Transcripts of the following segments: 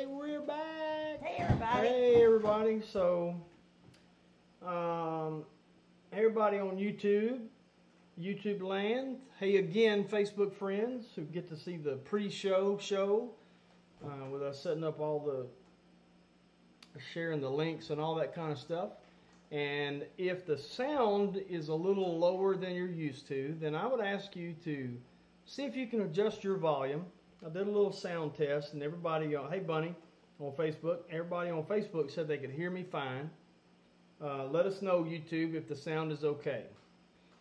We're back. Hey everybody. Hey everybody. So, everybody on YouTube land. Hey again, Facebook friends who get to see the pre-show with us setting up all the sharing the links and all that kind of stuff. And if the sound is a little lower than you're used to, then I would ask you to see if you can adjust your volume. I did a little sound test, and everybody, hey Bunny, on Facebook, everybody on Facebook said they could hear me fine. Let us know, YouTube, if the sound is okay.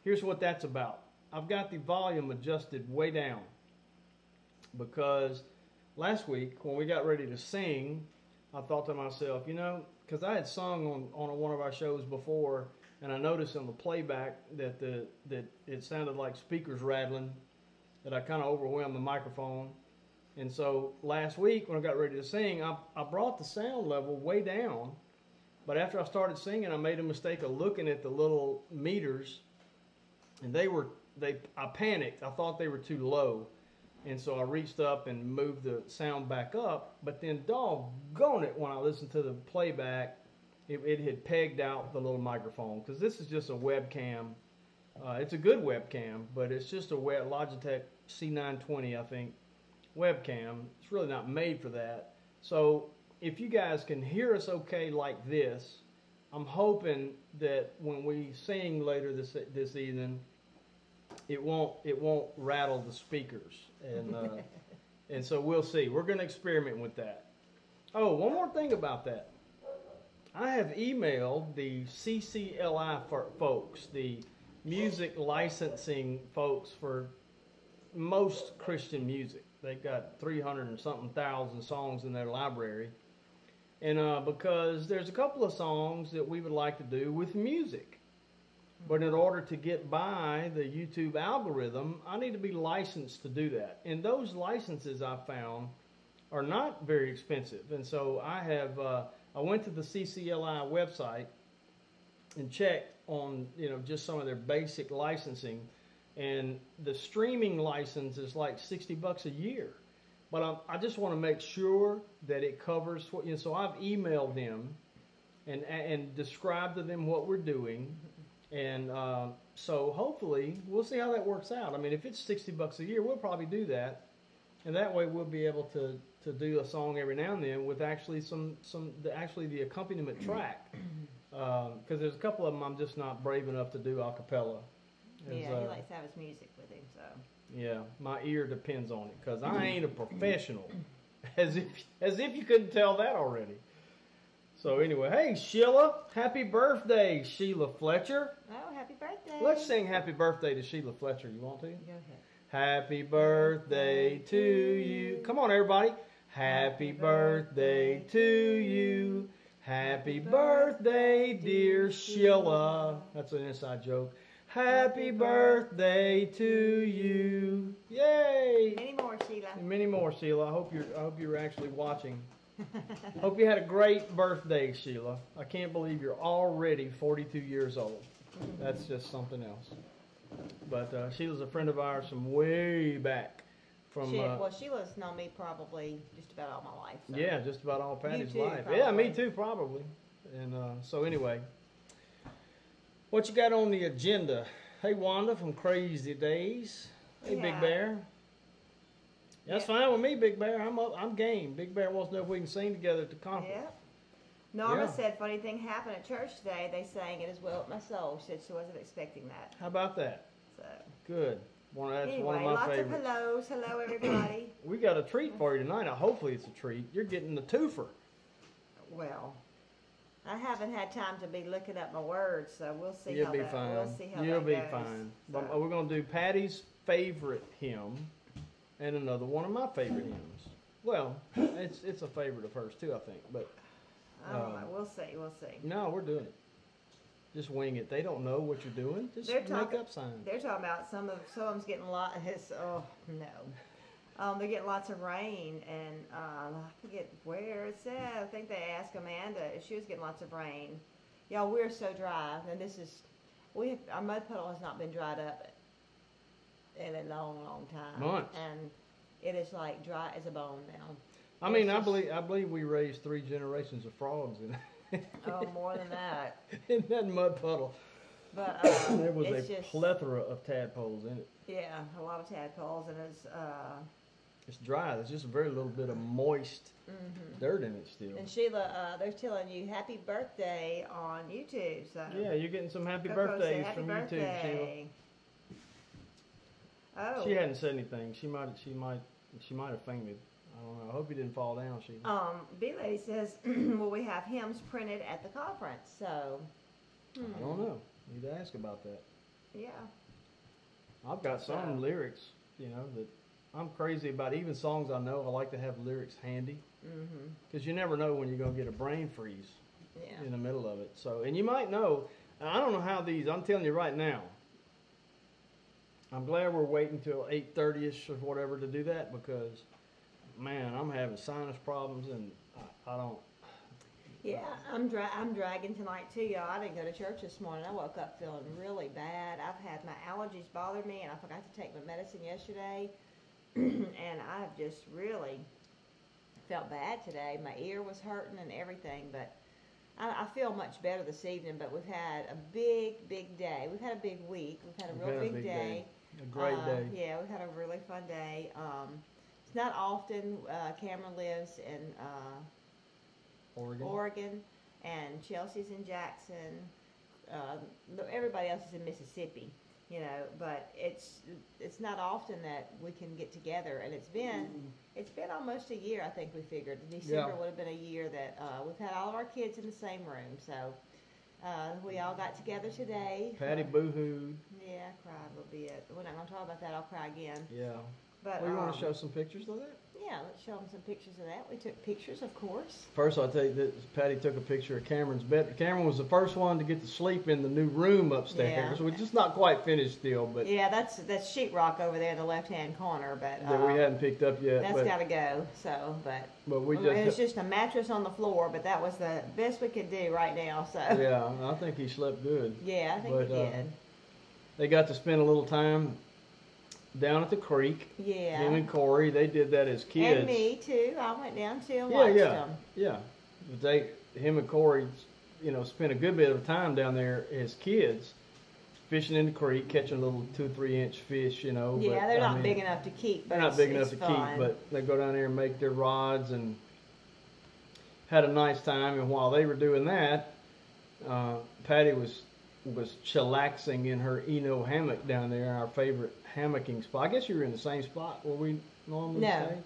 Here's what that's about. I've got the volume adjusted way down because last week when we got ready to sing, I thought to myself, because I had sung on one of our shows before, and I noticed on the playback that it sounded like speakers rattling, that I kind of overwhelmed the microphone. And so last week when I got ready to sing, I brought the sound level way down. But after I started singing, I made a mistake of looking at the little meters, and I panicked. I thought they were too low. And so I reached up and moved the sound back up. But then doggone it, when I listened to the playback, it had pegged out the little microphone. Because this is just a webcam. It's a good webcam, but it's just a Logitech C920, I think, webcam. It's really not made for that. So if you guys can hear us okay like this, I'm hoping that when we sing later this evening, it won't rattle the speakers, and and so we'll see. We're going to experiment with that. Oh, one more thing about that. I have emailed the CCLI folks, the music licensing folks for most Christian music. They've got 300 and something thousand songs in their library. And because there's a couple of songs that we would like to do with music. But in order to get by the YouTube algorithm, I need to be licensed to do that. And those licenses I found are not very expensive. And so I went to the CCLI website and checked on, just some of their basic licensing. And the streaming license is like $60 a year. But I just want to make sure that it covers what, so I've emailed them and described to them what we're doing. And so hopefully we'll see how that works out. I mean, if it's $60 a year, we'll probably do that. And that way we'll be able to do a song every now and then with actually the accompaniment track. Because there's a couple of them I'm just not brave enough to do a cappella. Yeah, he likes to have his music with him, so. Yeah, my ear depends on it because I ain't a professional. As if you couldn't tell that already. So anyway, hey Sheila, happy birthday, Sheila Fletcher. Oh, happy birthday. Let's sing happy birthday to Sheila Fletcher. You want to? Go ahead. Happy birthday to you. Come on, everybody. Happy birthday to you. Happy birthday, dear Sheila. That's an inside joke. Happy birthday to you. Yay. Many more, Sheila. And many more, Sheila. I hope you're actually watching. Hope you had a great birthday, Sheila. I can't believe you're already 42 years old. That's just something else. But Sheila's a friend of ours from way back. Sheila's known me probably just about all my life. So. Yeah, just about all Patty's life. Probably. Yeah, me too, probably. And so anyway, what you got on the agenda? Hey, Wanda from Crazy Days. Hey, Big Bear. That's fine with me, Big Bear. I'm game. Big Bear wants to know if we can sing together at the conference. Yep. Norma said, funny thing happened at church today. They sang it as well at my soul. She said she wasn't expecting that. How about that? So good. That's one of my lots favorites. of hellos. Hello, everybody. We got a treat for you tonight. Now, hopefully it's a treat. You're getting the twofer. Well, I haven't had time to be looking up my words, so we'll see You'll how be that fine. We'll see how You'll that be goes. fine. So. We're going to do Patty's favorite hymn and another one of my favorite hymns. Well, it's a favorite of hers too, I think. But I don't know. We'll see. We'll see. No, we're doing it. Just wing it. They don't know what you're doing. Just make up signs. They're talking about some of them's getting a lot. Oh no. They're getting lots of rain, and I forget where it's at. I think they asked Amanda if she was getting lots of rain. Y'all, we're so dry, and our mud puddle has not been dried up in a long, long time. Months. And it is like dry as a bone now. I mean, I believe we raised 3 generations of frogs in Oh, more than that. in that mud puddle. But There was a just, plethora of tadpoles in it. Yeah, a lot of tadpoles, and It's dry. There's just a very little bit of moist dirt in it still. And Sheila, they're telling you happy birthday on YouTube. So Yeah, you're getting some happy Coco said birthdays happy from birthday. YouTube, Sheila. Oh. She hadn't said anything. She might have fainted. I don't know. I hope you didn't fall down, Sheila. B Lady says, will we have hymns printed at the conference? So I don't know. Need to ask about that. Yeah. I've got some lyrics, that I'm crazy about. Even songs I know, I like to have lyrics handy. Because you never know when you're going to get a brain freeze in the middle of it. So, and you might know, I don't know how I'm telling you right now, I'm glad we're waiting till 8:30ish or whatever to do that, because, man, I'm having sinus problems, and I don't. Yeah, I'm dragging tonight too, y'all. I didn't go to church this morning. I woke up feeling really bad. I've had my allergies bother me, and I forgot to take my medicine yesterday, and I've just really felt bad today. My ear was hurting and everything, but I feel much better this evening. But we've had a big day. We've had a big week. We've had a real big day. A great day. Yeah, we've had a really fun day. It's not often. Cameron lives in Oregon, and Chelsea's in Jackson. Everybody else is in Mississippi, but it's not often that we can get together, and it's been almost a year. I think we figured December would have been a year that we've had all of our kids in the same room, so we all got together today. Patty boo-hooed. Yeah, I cried a little bit. We're not going to talk about that. I'll cry again. Yeah. But you want to show some pictures of that? Yeah, let's show them some pictures of that. We took pictures, of course. First, I'll tell you that Patty took a picture of Cameron's bed. Cameron was the first one to get to sleep in the new room upstairs, which is not quite finished still. But yeah, that's sheetrock over there in the left-hand corner, but that we hadn't picked up yet. That's got to go. So, but we it's just a mattress on the floor, but that was the best we could do right now. So yeah, I think he slept good. Yeah, I think he did. They got to spend a little time down at the creek. Yeah. Him and Corey, they did that as kids. And me too. I went down too and watched them. Yeah. But him and Corey, spent a good bit of time down there as kids, fishing in the creek, catching little 2-3 inch fish. Yeah, they're not big enough to keep. They're not big enough to keep, but they go down there and make their rods and had a nice time. And while they were doing that, Patty was chillaxing in her Eno hammock down there, our favorite hammocking spot. I guess you were in the same spot where we normally stay?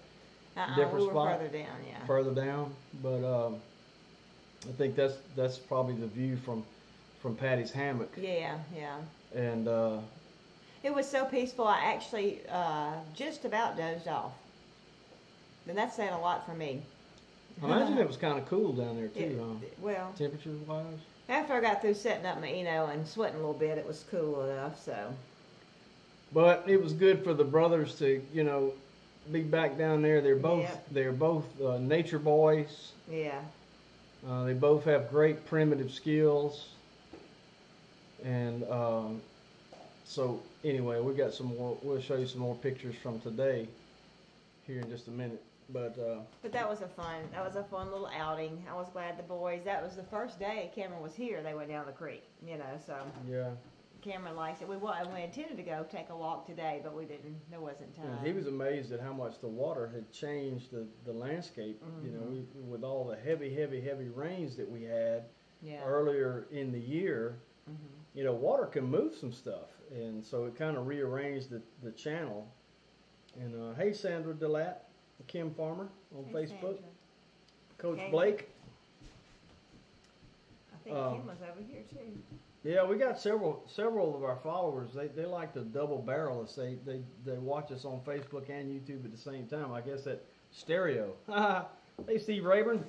Different we were spot? further down, yeah. Further down, but I think that's probably the view from Patty's hammock. Yeah. And it was so peaceful, I actually just about dozed off. And that's saying a lot for me. I imagine it was kind of cool down there too, huh? Well, temperature-wise? After I got through setting up my Eno and sweating a little bit, it was cool enough, so. But it was good for the brothers to, be back down there. They're both nature boys. Yeah. They both have great primitive skills. And so anyway, we got some more. We'll show you some more pictures from today here in just a minute. But that was a fun little outing. I was glad the boys. That was the first day Cameron was here. They went down the creek, So yeah. Cameron likes it. We intended to go take a walk today, but we didn't. There wasn't time. And he was amazed at how much the water had changed the landscape. With all the heavy rains that we had earlier in the year. Water can move some stuff, and so it kind of rearranged the channel. And hey, Sandra DeLatte, Kim Farmer on Facebook, Sandra. Coach Blake. I think Kim was over here too. Yeah, we got several of our followers. They like to double barrel us. They watch us on Facebook and YouTube at the same time. I guess that stereo. Hey, Steve Rayburn.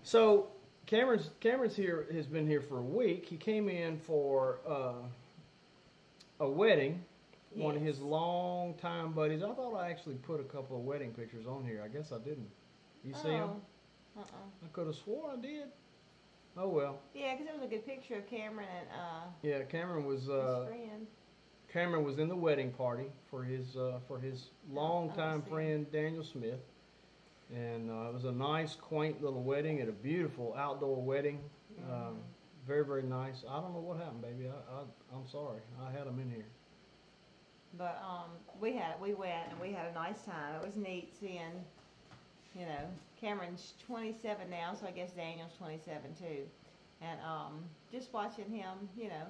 So Cameron's here. Has been here for a week. He came in for a wedding. Yes. One of his long-time buddies. I thought I actually put a couple of wedding pictures on here. I guess I didn't. You see them? I could have swore I did. Oh, well. Yeah, because there was a good picture of Cameron and yeah, Cameron was his friend. Cameron was in the wedding party for his longtime friend Daniel Smith, and it was a nice, quaint little wedding at a beautiful outdoor wedding. Very, very nice. I don't know what happened, baby. I'm sorry. I had them in here. But we went and we had a nice time. It was neat seeing, you know, Cameron's 27 now, so I guess Daniel's 27 too, and just watching him, you know,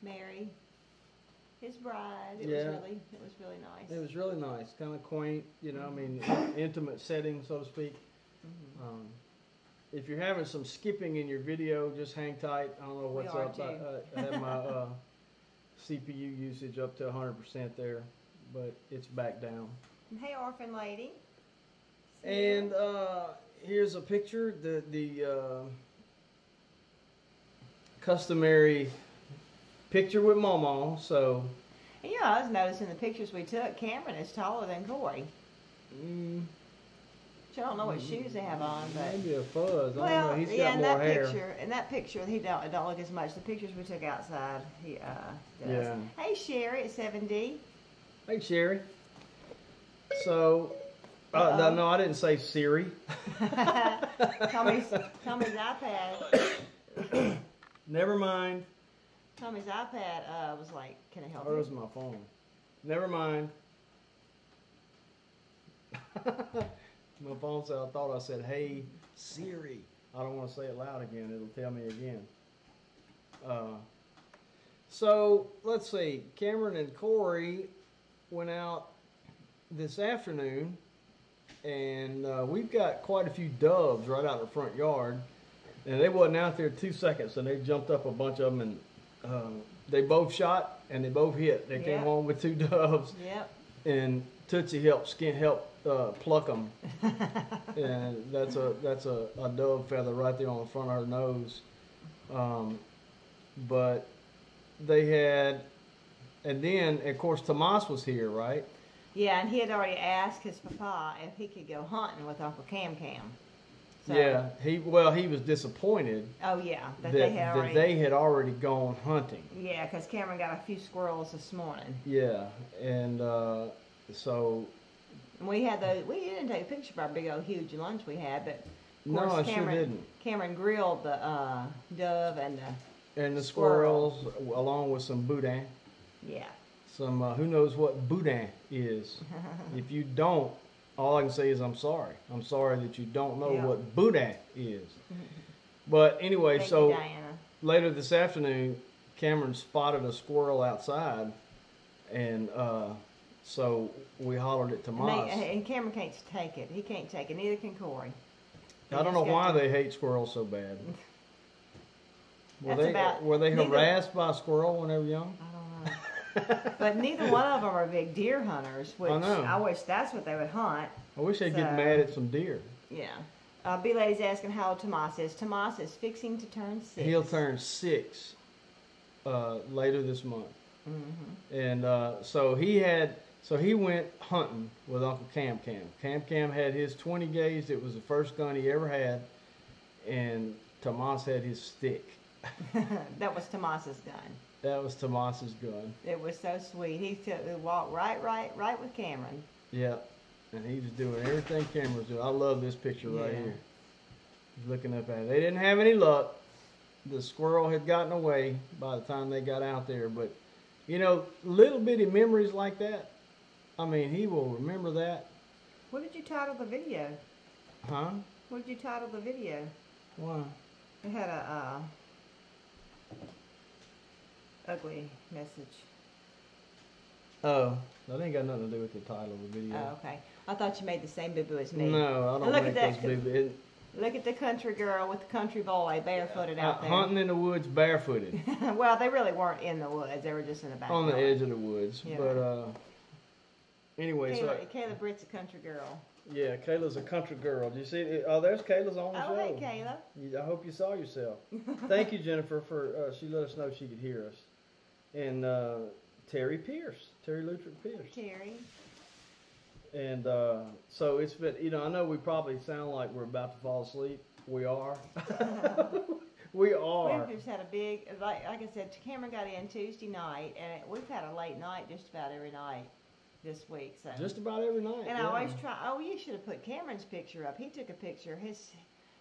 marry his bride. It was really nice. It was really nice, kind of quaint, you know. I mean, intimate setting, so to speak. If you're having some skipping in your video, just hang tight. I don't know what's up. I have my CPU usage up to 100% there, but it's back down. Hey, orphan lady. And here's a picture, the customary picture with Mama. So, and, you know, I was noticing the pictures we took, Cameron is taller than Corey. I don't know what shoes they have on, but maybe a fuzz. I don't know. He's got more hair. In that picture, he don't look as much. The pictures we took outside, he does. Yeah. Hey, Sherry at 7D. Hey, Sherry. So, no, I didn't say Siri. Tommy's iPad. Never mind. Tommy's iPad was like, "Can I help you?" Where's my phone? Never mind. My phone said, I thought I said, "Hey, Siri." I don't want to say it loud again. It'll tell me again. So, let's see. Cameron and Corey went out this afternoon, and we've got quite a few doves right out in the front yard. And they wasn't out there 2 seconds, and they jumped up a bunch of them, and they both shot, and they both hit. They came home with 2 doves. Yep. And Tootsie helped pluck them, and that's a dove feather right there on the front of her nose. But they had, and then of course Tomas was here, right? Yeah, and he had already asked his papa if he could go hunting with Uncle Cam. So, yeah, he was disappointed. Oh yeah, that they had already gone hunting. Yeah, because Cameron got a few squirrels this morning. Yeah, and so. We had we didn't take a picture of our big old huge lunch we had, but of course, I sure didn't. Cameron grilled the dove and the squirrels along with some boudin. Yeah. Some who knows what boudin is? If you don't, all I can say is I'm sorry. I'm sorry that you don't know what boudin is. But anyway, Thank you, Diana. Later this afternoon, Cameron spotted a squirrel outside, and so we hollered at Tomas. And Cameron can't take it. He can't take it. Neither can Corey. I don't know why they hate squirrels so bad. Were they harassed by a squirrel when they were young? I don't know. But neither one of them are big deer hunters, which I wish that's what they would hunt. I wish they'd get mad at some deer. Yeah. B-Lady's asking how old Tomas is. Tomas is fixing to turn 6. He'll turn 6 later this month. And so he went hunting with Uncle Cam. Cam had his 20 gauge. It was the first gun he ever had, and Tomas had his stick. That was Tomas's gun. That was Tomas's gun. It was so sweet. He walked right with Cameron. Yeah, and he was doing everything Cameron was doing. I love this picture right here. He's looking up at it. They didn't have any luck. The squirrel had gotten away by the time they got out there, but you know, little bitty memories like that. I mean, he will remember that. What did you title the video? Huh? What did you title the video? Why? It had a ugly message. Oh, that ain't got nothing to do with the title of the video. Oh, okay. I thought you made the same boo-boo as me. No, I don't make those boo-boo. Look at the country girl with the country boy barefooted out there. Hunting in the woods barefooted. Well, they really weren't in the woods. They were just in the backyard. On the edge of the woods. Yeah. But anyway. Kayla Britt's a country girl. Yeah, Kayla's a country girl. Do you see it? Oh, there's Kayla's on the show. Oh, hey, Kayla. I hope you saw yourself. Thank you, Jennifer, for she let us know she could hear us. And Terry Lutrick Pierce. Terry. And so it's been, you know, I know we probably sound like we're about to fall asleep. We are. We are. We've just had a big, like I said, Cameron got in Tuesday night, and we've had a late night just about every night this week. So Just about every night. and yeah. I always try. Oh, you should have put Cameron's picture up. He took a picture.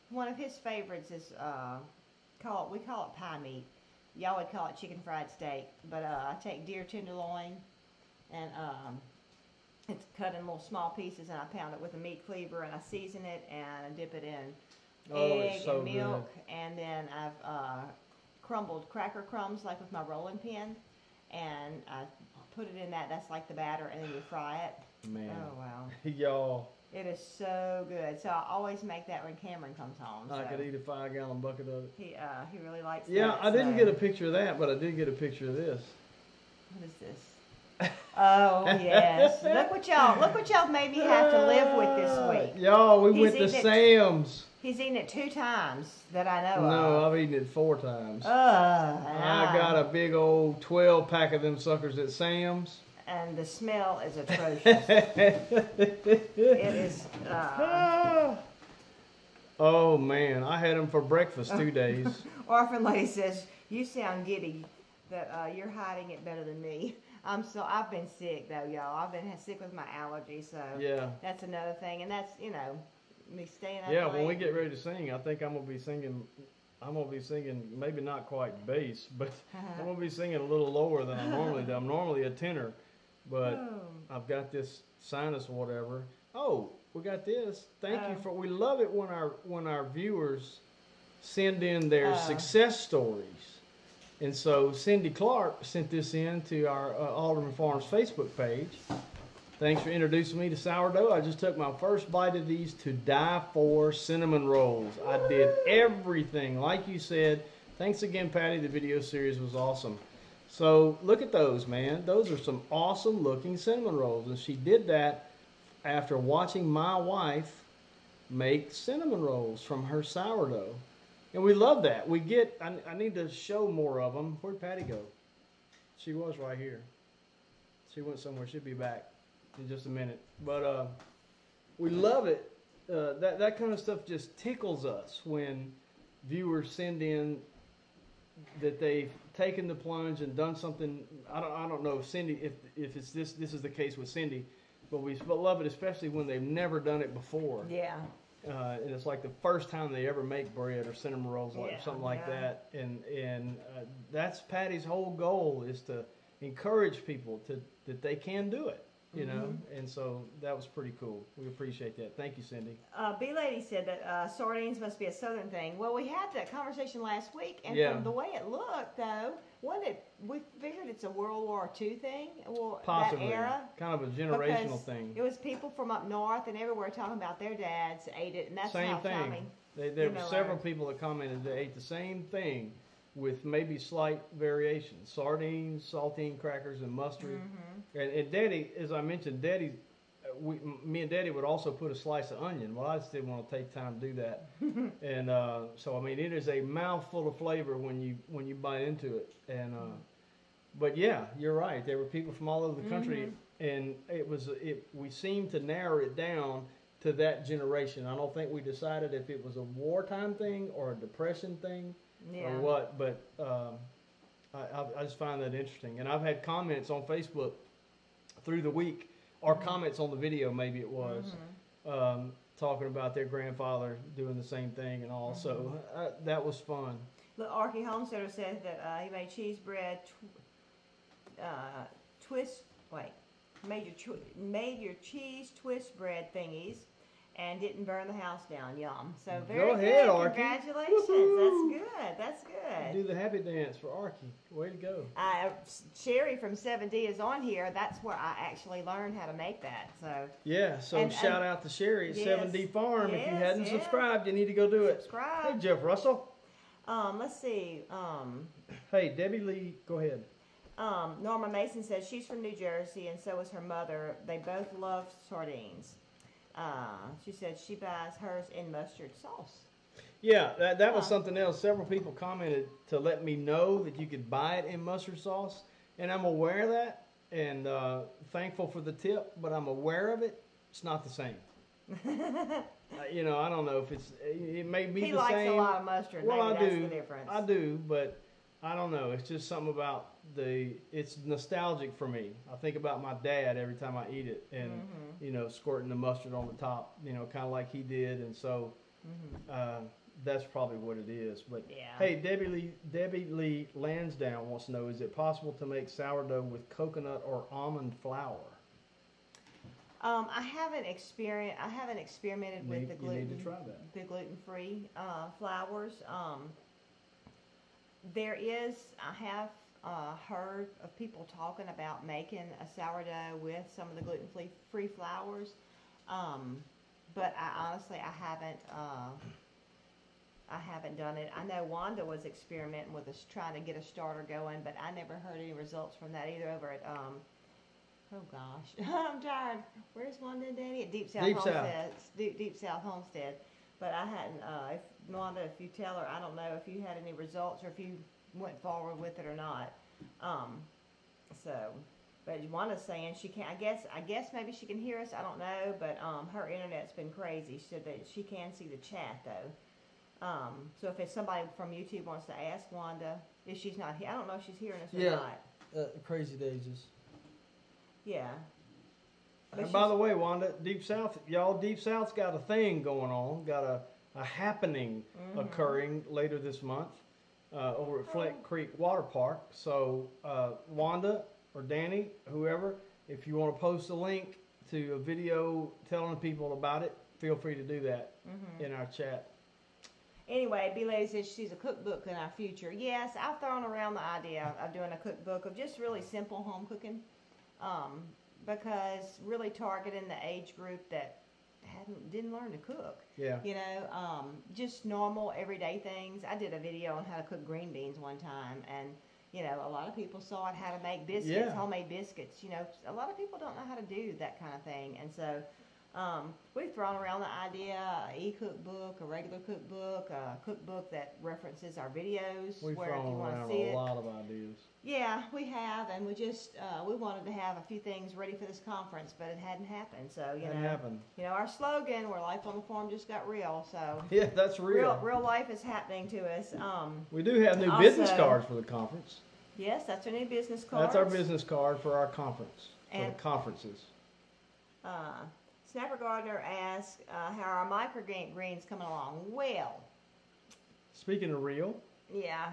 One of his favorites is we call it pie meat. Y'all would call it chicken fried steak, but I take deer tenderloin and it's cut in little small pieces, and I pound it with a meat cleaver, and I season it, and I dip it in egg so and milk, good. and then I've crumbled cracker crumbs like with my rolling pin, and I put it in that. That's like the batter, and then you fry it. Man. Oh wow. Y'all. It is so good. So I always make that when Cameron comes home. I so could eat a 5-gallon bucket of it. he really likes Yeah, that. I didn't so. get a picture of that, but I did get a picture of this. What is this? Oh yes. Look what y'all made me have to live with this week. Y'all, we He's went to eaten it- Sam's. He's eaten it 2 times that I know No, of. I've eaten it 4 times. I I got a big old 12 pack of them suckers at Sam's. And the smell is atrocious. It is. Oh man, I had them for breakfast 2 days. Orphan lady says, "You sound giddy. That you're hiding it better than me." I've been sick though, y'all. I've been sick with my allergies, so Yeah. that's another thing. And that's me staying up Yeah, late. when we get ready to sing, I think I'm gonna be singing. Maybe not quite bass, but I'm gonna be singing a little lower than I normally do. I'm normally a tenor, but I've got this sinus or whatever. Oh, we got this. Thank you for. We love it when our viewers send in their success stories. And so Cindy Clark sent this in to our Alderman Farms Facebook page. Thanks for introducing me to sourdough. I just took my first bite of these to die for cinnamon rolls. I did everything like you said. Thanks again, Patty. The video series was awesome. So look at those, man. Those are some awesome looking cinnamon rolls. And she did that after watching my wife make cinnamon rolls from her sourdough. And we love that. I need to show more of them. Where'd Patty go? She was right here. She went somewhere. She'll be back in just a minute. But we love it. That kind of stuff just tickles us when viewers send in that they've taken the plunge and done something. I don't know if Cindy, if it's this is the case with Cindy, but we love it, especially when they've never done it before. Yeah. And it's like the first time they ever make bread or cinnamon rolls, something like that. And that's Patty's whole goal, is to encourage people that they can do it, you know. And so that was pretty cool. We appreciate that. Thank you, Cindy. B Lady said that sardines must be a southern thing. Well, we had that conversation last week, and from the way it looked, though, we figured it's a World War II thing. Well, Possibly. That era. Kind of a generational Because thing. It was people from up north and everywhere talking about their dads ate it, and that's Same how thing. Tommy. There were several people that commented they ate the same thing with maybe slight variations: sardines, saltine crackers, and mustard. And Daddy, as I mentioned, me and Daddy would also put a slice of onion. Well, I just didn't want to take time to do that. And so, I mean, it is a mouthful of flavor when you bite into it. And but yeah, you're right. There were people from all over the country, and we seemed to narrow it down to that generation. I don't think we decided if it was a wartime thing or a depression thing or what. But I just find that interesting. And I've had comments on Facebook through the week, or comments on the video, maybe it was, talking about their grandfather doing the same thing and all. So that was fun. Look, Archie Homesteader says that he made cheese bread, made your cheese twist bread thingies, and didn't burn the house down. Yum. So very Go ahead, good. Archie. Congratulations. Woo-hoo. That's good. Do the happy dance for Archie. Way to go. Sherry from 7D is on here. That's where I actually learned how to make that. So Yeah, so shout out to Sherry at yes, 7D Farm. If you yes, hadn't yeah. subscribed, you need to go do it. Subscribe. Hey, Jeff Russell. Let's see. Hey, Debbie Lee, go ahead. Norma Mason says she's from New Jersey, and so is her mother. They both love sardines. She said she buys hers in mustard sauce. Yeah, that was something else. Several people commented to let me know that you could buy it in mustard sauce, and I'm aware of that, and thankful for the tip, but I'm aware of it. It's not the same. You know, I don't know if it may be He the likes same. a lot of mustard. Well, Maybe I that's do. the difference. I do, but I don't know. It's just something about it's nostalgic for me. I think about my dad every time I eat it, and you know, squirting the mustard on the top, you know, kind of like he did, and so that's probably what it is. But Yeah. hey, Debbie Lee Lansdowne wants to know: is it possible to make sourdough with coconut or almond flour? I haven't experimented with the gluten. You need to try that. The gluten-free flours. I have heard of people talking about making a sourdough with some of the gluten-free flours, but I haven't done it. I know Wanda was experimenting with us, trying to get a starter going, but I never heard any results from that either over at oh gosh, I'm tired. Where's Wanda and Danny? At Deep South Homestead. Deep South Homestead. But I hadn't, Wanda, if you tell her, I don't know if you had any results or if you went forward with it or not. But Wanda's saying she can't, I guess maybe she can hear us, I don't know, but her internet's been crazy. She said that she can see the chat though. So if it's somebody from YouTube wants to ask Wanda if she's not here, I don't know if she's hearing us or not. Crazy daisies. Yeah. And by the way, Wanda, Deep South, Deep South's got a thing going on, got a happening occurring later this month over at Flint Creek Water Park. So Wanda or Danny, whoever, if you want to post a link to a video telling people about it, feel free to do that in our chat. Anyway, B-Lady says she sees a cookbook in our future. Yes, I've thrown around the idea of doing a cookbook of just really simple home cooking. Because really targeting the age group that didn't learn to cook. Yeah. You know, just normal everyday things. I did a video on how to cook green beans one time, and you know, a lot of people saw it how to make biscuits, homemade biscuits. You know, a lot of people don't know how to do that kind of thing, and so we've thrown around the idea: an e-cookbook, a regular cookbook, a cookbook that references our videos. We've where if you thrown want to around see a it. lot of ideas. Yeah, we have, and we just we wanted to have a few things ready for this conference, but it hadn't happened. So you know, our slogan, "Where life on the farm just got real." So yeah, that's real. Real life is happening to us. We do have new business cards for the conference. Yes, that's our new business card. That's our business card for our conference, for the conferences. Snapper Gardner asked, "How are our microgreens coming along?" Well, speaking of real. Yeah,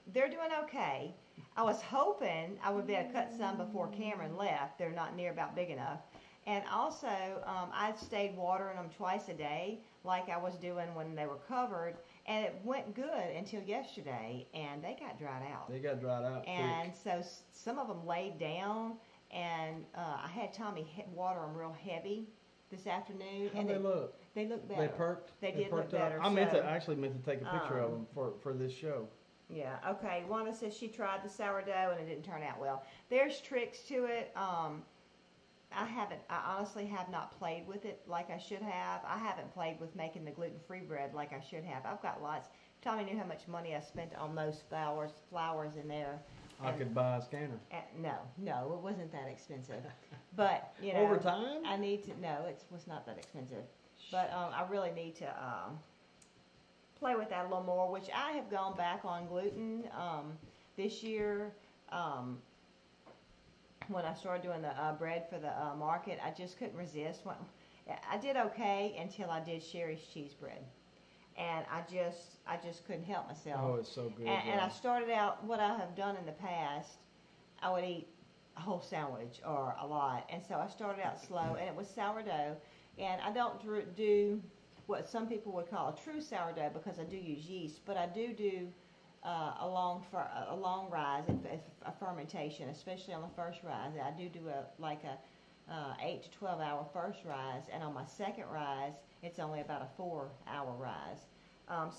they're doing okay. I was hoping I would be able to cut some before Cameron left. They're not near about big enough. And also, I stayed watering them twice a day like I was doing when they were covered. And it went good until yesterday, and they got dried out. They got dried out and quick. So some of them laid down, and I had Tommy water them real heavy this afternoon. How'd they look? They look better. They perked? They did look better. I actually meant to take a picture of them for this show. Yeah, okay. Wanda says she tried the sourdough and it didn't turn out well. There's tricks to it. I honestly have not played with it like I should have. I haven't played with making the gluten-free bread like I should have. I've got lots. Tommy knew how much money I spent on those flours in there. I could buy a scanner. No, it wasn't that expensive. But, you know. Over time? No, it was not that expensive. But I really need to play with that a little more, which I have gone back on gluten this year. When I started doing the bread for the market, I just couldn't resist. I did okay until I did Sherry's cheese bread. And I just couldn't help myself. Oh, it's so good. And I started out, what I have done in the past, I would eat a whole sandwich or a lot. And so I started out slow, and it was sourdough. And I don't do what some people would call a true sourdough because I do use yeast, but I do a long rise, a fermentation, especially on the first rise. I do a 8 to 12 hour first rise, and on my second rise, it's only about a 4 hour rise.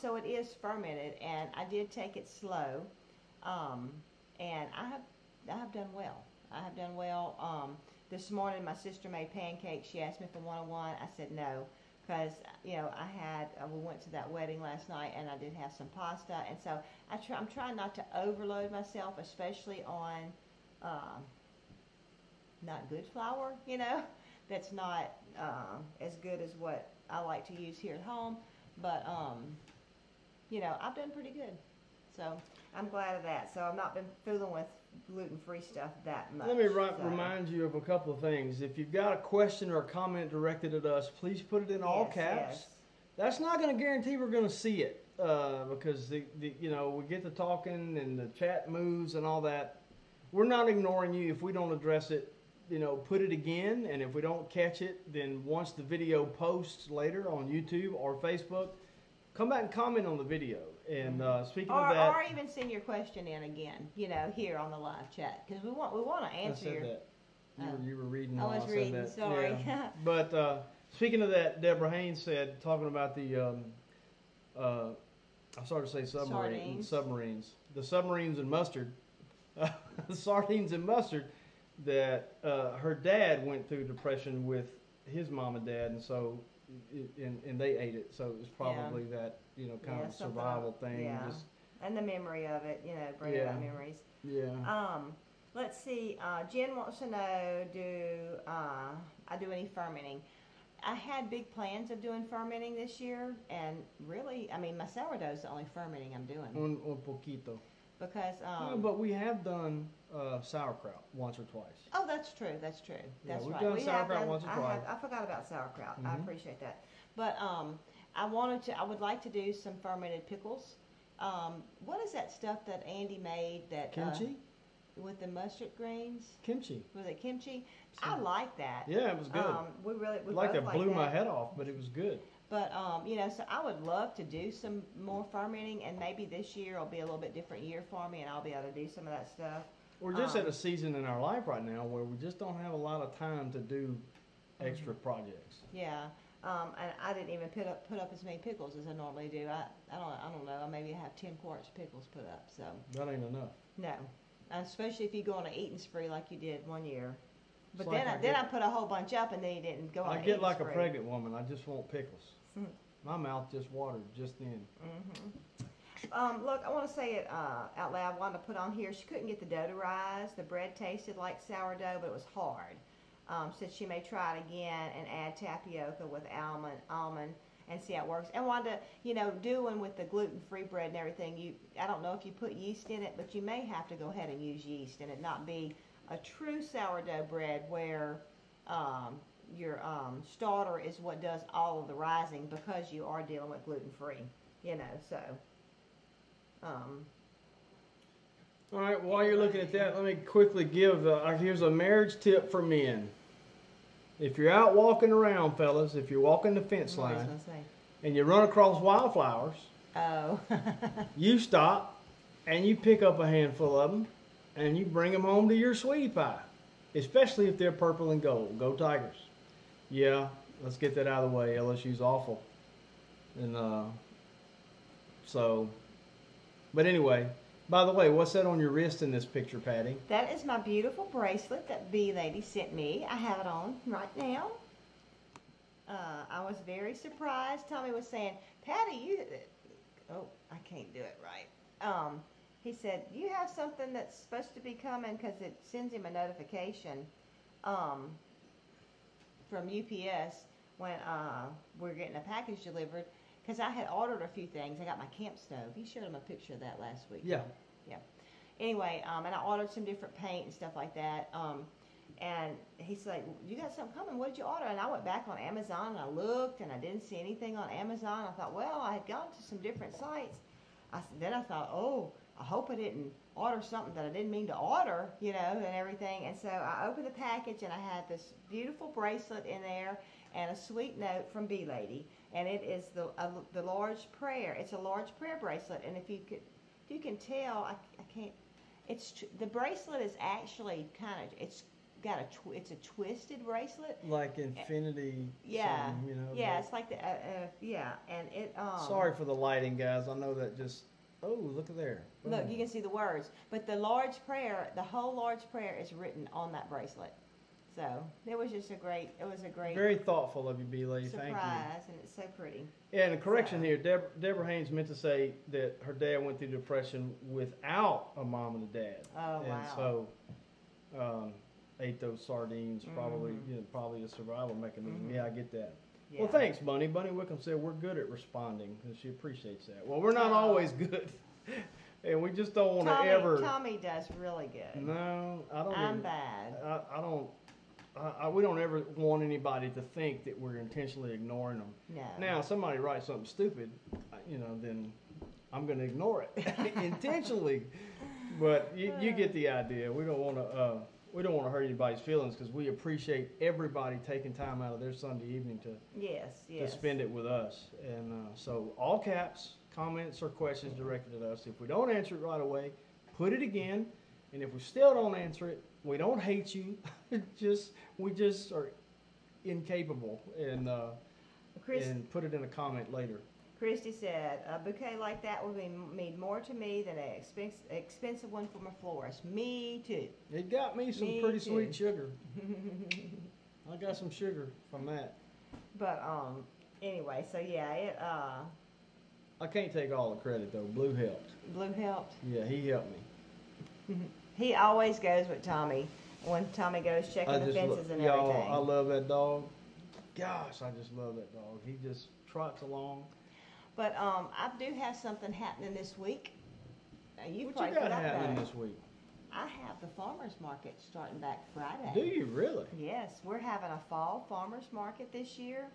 So it is fermented, and I did take it slow, and I have done well. I have done well. This morning, my sister made pancakes. She asked me for 101. I said no, because we went to that wedding last night, and I did have some pasta, and so I'm trying not to overload myself, especially on not good flour. That's not as good as what I like to use here at home, but you know, I've done pretty good. So I'm glad of that. So I've not been fooling with gluten-free stuff that much. Let me remind you of a couple of things. If you've got a question or a comment directed at us, please put it in all caps. Yes. That's not going to guarantee we're going to see it because you know, we get to talking and the chat moves and all that. We're not ignoring you if we don't address it. You know, put it again, and if we don't catch it, then once the video posts later on YouTube or Facebook, come back and comment on the video. And speaking of that, or even send your question in again. You know, here on the live chat, because we want to answer. I said that. You were reading. I was reading. That. Sorry. Yeah. But speaking of that, Deborah Haynes said, talking about the I started to say submarines. The submarines and mustard, the sardines and mustard. That her dad went through depression with his mom and dad, and so and they ate it. So it was probably that, you know, kind of survival thing. Yeah. And the memory of it, you know, bringing back memories. Yeah. Let's see. Jen wants to know, do I do any fermenting? I had big plans of doing fermenting this year, and really, I mean, my sourdough is the only fermenting I'm doing. Un poquito. Because but we have done sauerkraut once or twice. Oh, that's true. That's true. That's we've right. done sauerkraut once or twice. I forgot about sauerkraut. I appreciate that. But I would like to do some fermented pickles. What is that stuff that Andy made? That kimchi with the mustard greens. Kimchi. Was it kimchi? I like that. Yeah, it was good. We like that blew that. my head off, but it was good. But, you know, so I would love to do some more fermenting, and maybe this year will be a little bit different year for me, and I'll be able to do some of that stuff. We're just at a season in our life right now where we just don't have a lot of time to do extra projects. Yeah, and I didn't even put up as many pickles as I normally do. I don't know. I maybe have 10 quarts of pickles put up. So that ain't enough. No, especially if you go on an eating spree like you did one year. But it's then I put a whole bunch up, and then you didn't go on an eating spree. I get like a pregnant woman. I just want pickles. My mouth just watered just then. Look, I want to say it out loud. I wanted to put on here, she couldn't get the dough to rise. The bread tasted like sourdough, but it was hard. Said she may try it again and add tapioca with almond and see how it works. And wanted to, you know, doing with the gluten-free bread and everything, I don't know if you put yeast in it, but you may have to go ahead and use yeast and it not be a true sourdough bread where your starter is what does all of the rising, because you are dealing with gluten-free, you know, so. All right, while you're looking at that, let me quickly give, here's a marriage tip for men. If you're out walking around, fellas, if you're walking the fence line and you run across wildflowers, you stop and you pick up a handful of them and you bring them home to your sweetie pie, especially if they're purple and gold. Go Tigers. Yeah, let's get that out of the way. LSU's awful. And but anyway, by the way, what's that on your wrist in this picture, Patty? That is my beautiful bracelet that B Lady sent me. I have it on right now. I was very surprised. Tommy was saying, Patty, I can't do it right. He said, you have something that's supposed to be coming, because it sends him a notification from UPS when we're getting a package delivered. Because I had ordered a few things. I got my camp stove. You showed him a picture of that last week. Yeah. Yeah. Anyway, and I ordered some different paint and stuff like that. And he's like, you got something coming. What did you order? And I went back on Amazon and I looked and I didn't see anything on Amazon. I thought, well, I had gone to some different sites. Then I thought, I hope I didn't order something that I didn't mean to order, you know, and everything. And so I opened the package and I had this beautiful bracelet in there and a sweet note from B Lady. And it is the Lord's Prayer. It's a Lord's Prayer bracelet. And if you can tell, I can't. The bracelet is actually it's a twisted bracelet. Like infinity. Yeah. You know. Yeah, it's like and it. Sorry for the lighting, guys. I know that just. Oh, look at there. Look, you can see the words. But the Lord's Prayer, the whole Lord's Prayer is written on that bracelet. So it was just a great. Very thoughtful of you, B. Lee. Thank you. Surprise, and it's so pretty. Yeah, and a correction here. Deborah Haynes meant to say that her dad went through depression without a mom and a dad. Oh, and wow. So, ate those sardines. Probably, probably a survival mechanism. Yeah, I get that. Yeah. Well, thanks, Bunny. Bunny Wickham said we're good at responding, and she appreciates that. Well, we're not always good, and we just don't want to ever. Tommy does really good. No, I don't. I'm bad. I don't. We don't ever want anybody to think that we're intentionally ignoring them. No. Now, if somebody writes something stupid, then I'm going to ignore it intentionally. But you get the idea. We don't want to. We don't want to hurt anybody's feelings because we appreciate everybody taking time out of their Sunday evening to spend it with us. And so, all caps, comments or questions directed at us. If we don't answer it right away, put it again. And if we still don't answer it, we don't hate you. We just are incapable, and put it in a comment later. Christy said, a bouquet like that would mean more to me than an expensive one from a florist. Me too. It got me some pretty sweet sugar. I got some sugar from that. But anyway, so yeah, I can't take all the credit though. Blue helped. Blue helped? Yeah, he helped me. He always goes with Tommy when Tommy goes checking the fences and everything. Y'all, I love that dog. Gosh, I just love that dog. He just trots along. But I do have something happening this week. What you got happening this week? I have the farmers market starting back Friday. Do you really? Yes, we're having a fall farmers market this year.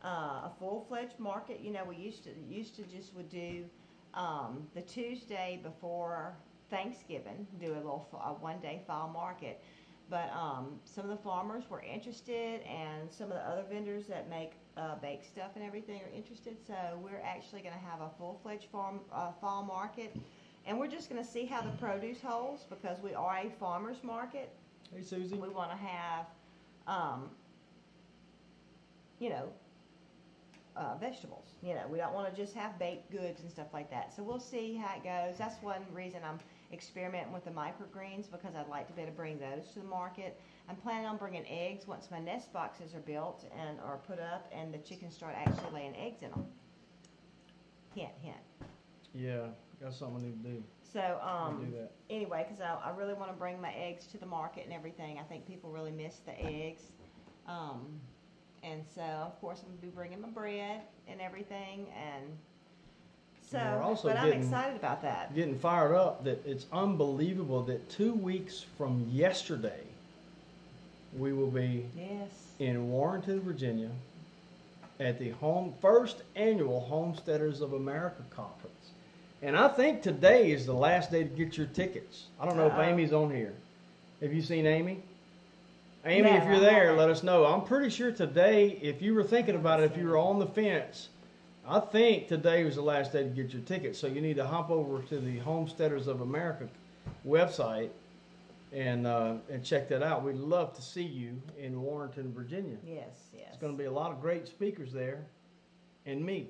A full-fledged market. You know, we used to just would do the Tuesday before Thanksgiving, do a little one-day fall market. But some of the farmers were interested, and some of the other vendors that make bake stuff and everything are interested. So we're actually going to have a full-fledged fall market, and we're just going to see how the produce holds because we are a farmers market. Hey, Susie. We want to have, vegetables. You know, we don't want to just have baked goods and stuff like that. So we'll see how it goes. That's one reason I'm experimenting with the microgreens because I'd like to be able to bring those to the market. I'm planning on bringing eggs once my nest boxes are built and are put up and the chickens start actually laying eggs in them. Hint, hint. Yeah, that's something I need to do. So, do that. Anyway, because I really want to bring my eggs to the market and everything. I think people really miss the eggs. And so, of course, I'm going to be bringing my bread and everything. And so, but I'm excited about that. Getting fired up that it's unbelievable that 2 weeks from yesterday, we will be in Warrenton, Virginia, at the first annual Homesteaders of America conference. And I think today is the last day to get your tickets. I don't know if Amy's on here. Have you seen Amy? Amy, if you're there, let us know. I'm pretty sure today, if you were thinking about it, if you were on the fence, I think today was the last day to get your tickets. So you need to hop over to the Homesteaders of America website and check that out. We'd love to see you in Warrenton, Virginia. Yes, yes. It's going to be a lot of great speakers there, and me,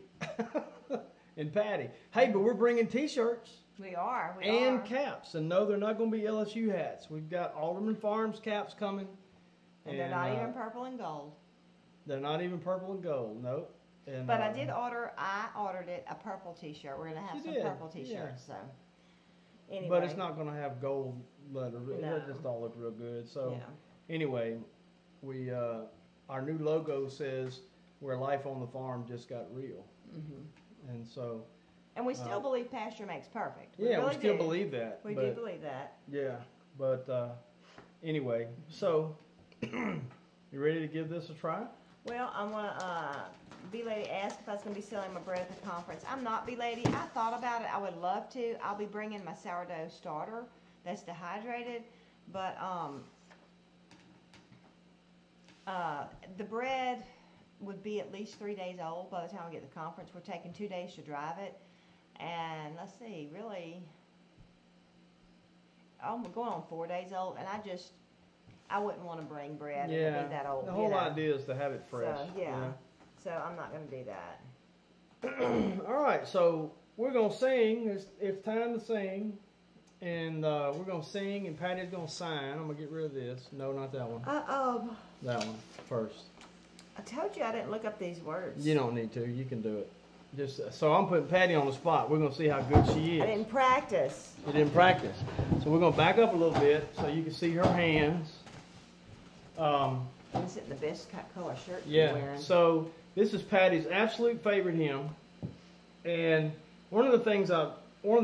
and Patty. Hey, but we're bringing T-shirts. We are. And caps. And no, they're not going to be LSU hats. We've got AldermanFarms caps coming. And they're not even purple and gold. They're not even purple and gold, nope. And, but I ordered it, a purple T-shirt. We're going to have some purple T-shirts. So, anyway. But it's not going to have gold letter. No. It just don't look real good. So, anyway, we our new logo says, where life on the farm just got real. Mm-hmm. And so... And we still believe pasture makes perfect. We still believe that. We do believe that. Yeah, but anyway, so you ready to give this a try? Well, I'm going to, B-Lady asked if I was going to be selling my bread at the conference. I'm not, B-Lady. I thought about it. I would love to. I'll be bringing my sourdough starter that's dehydrated. But the bread would be at least 3 days old by the time we get to the conference. We're taking 2 days to drive it. And let's see, really, I'm going on 4 days old, and I wouldn't want to bring bread and be that old. The whole idea is to have it fresh. So, so I'm not going to do that. All right, so we're going to sing. It's time to sing, and we're going to sing, and Patty's going to sign. I'm going to get rid of this. No, not that one. That one first. I told you I didn't look up these words. You don't need to. You can do it. So I'm putting Patty on the spot. We're going to see how good she is. I didn't practice. You didn't practice. So we're going to back up a little bit so you can see her hands. Is it the best color shirt Yeah. you're wearing? So this is Patty's absolute favorite hymn, and one of the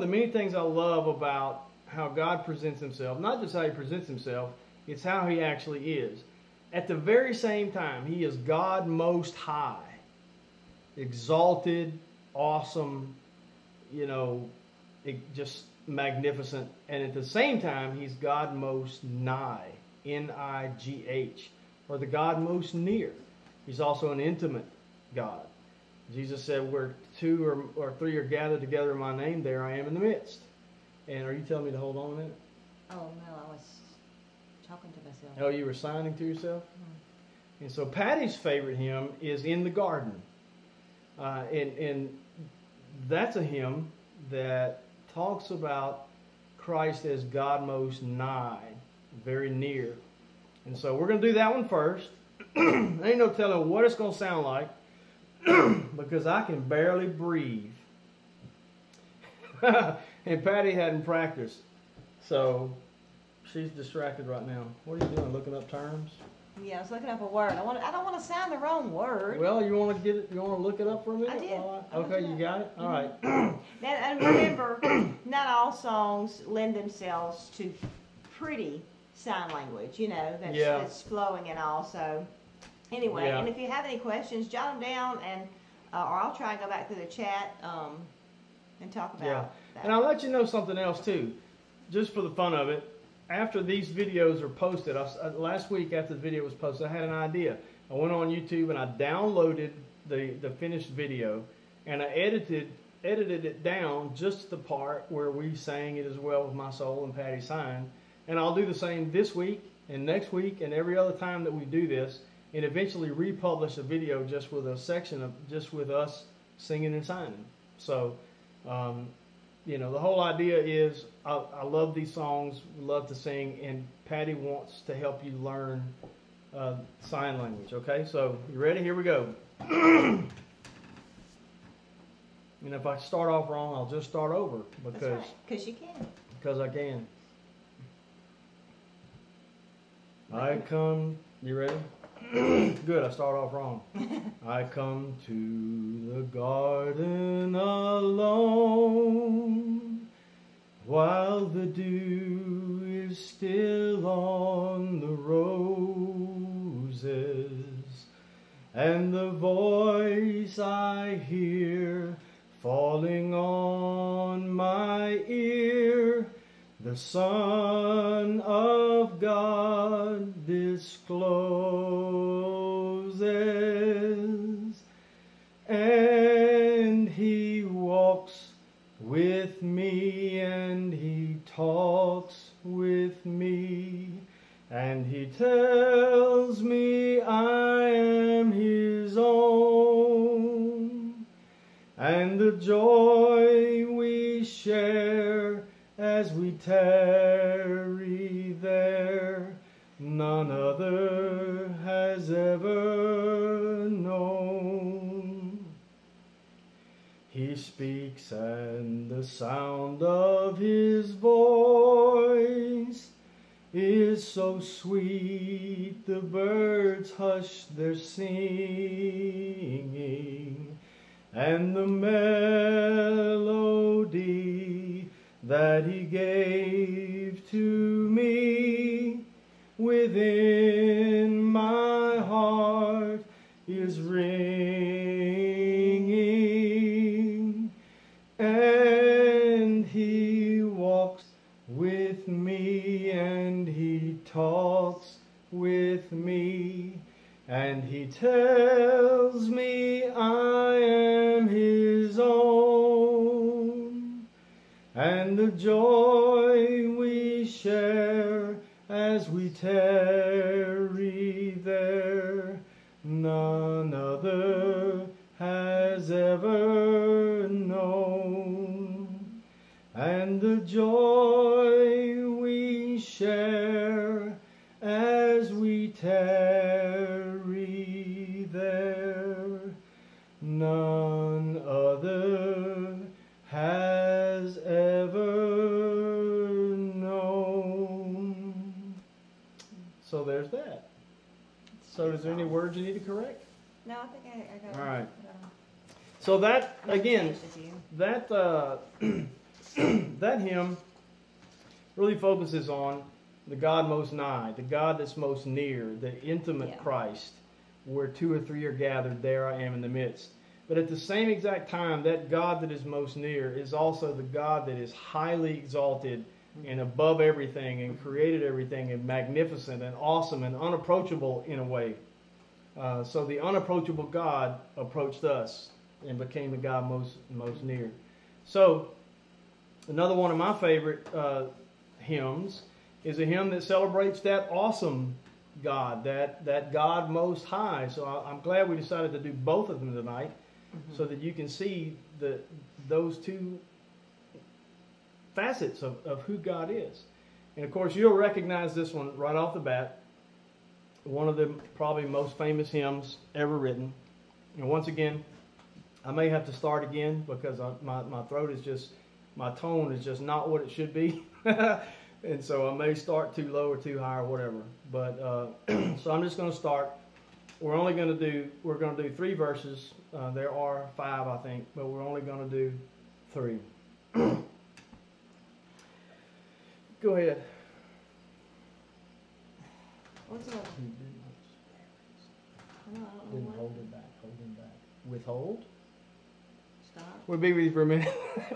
many things I love about how God presents Himself, not just how He presents Himself, it's how He actually is. At the very same time, He is God Most High, exalted, awesome, just magnificent, and at the same time, He's God Most Nigh, N-I-G-H, or the God most near. He's also an intimate God. Jesus said, where 2 or 3 are gathered together in my name, there I am in the midst. And are you telling me to hold on a minute? Oh, no, I was talking to myself. Oh, you were signing to yourself? Mm-hmm. And so Patty's favorite hymn is In the Garden. And that's a hymn that talks about Christ as God most nigh, very near. And so we're going to do that one first. Ain't no telling what it's going to sound like because I can barely breathe. And Patty hadn't practiced. So she's distracted right now. What are you doing, looking up terms? Yeah, I was looking up a word. I don't want to sound the wrong word. Well, you want to look it up for a minute? I did. Okay, you got it? All right. And remember, not all songs lend themselves to pretty sign language, that's flowing and all. So anyway, and if you have any questions, jot them down, and or I'll try and go back through the chat and talk about that. And I'll let you know something else too, just for the fun of it. After these videos are posted, last week after the video was posted, I had an idea. I went on YouTube and I downloaded the finished video, and I edited it down just the part where we sang It Is Well With My Soul and Patty Sign. And I'll do the same this week and next week and every other time that we do this, and eventually republish a video just with a section of just with us singing and signing. So, the whole idea is I love these songs, love to sing, and Patty wants to help you learn sign language. Okay, so you ready? Here we go. And if I start off wrong, I'll just start over because you can. Because I can. I come. You ready? Good, I start off wrong. I come to the garden alone while the dew is still on the roses, and the voice I hear falling on my ear, the Son of God discloses, and He walks with me, and He talks with me, and He tells me I am His own, and the joy we share as we tarry there, none other has ever known. He speaks, and the sound of His voice is so sweet, the birds hush their singing, and the melody that He gave to me within my heart is ringing, and He walks with me, and He talks with me, and He tells me I am His own, and the joy we share as we tarry there, none other has ever known, and the joy we share as we tarry there, none other has ever known. So there's that. words you need to correct? No, I think I got it. All right. So that, again, that that hymn really focuses on the God most nigh, the God that's most near, the intimate Christ, where 2 or 3 are gathered, there I am in the midst. But at the same exact time, that God that is most near is also the God that is highly exalted and above everything and created everything and magnificent and awesome and unapproachable in a way. So the unapproachable God approached us and became the God most near. So another one of my favorite hymns is a hymn that celebrates that awesome God, that God most high. So I'm glad we decided to do both of them tonight, so that you can see those two facets of who God is. And of course, you'll recognize this one right off the bat. One of the probably most famous hymns ever written. And once again, I may have to start again because my throat is just, my tone is just not what it should be. And so I may start too low or too high or whatever. But so I'm just going to start. We're going to do 3 verses. There are 5, I think, but we're only going to do 3. Go ahead. What's up? Didn't hold it back. Hold him back. Withhold? Stop. We'll be with you for a minute.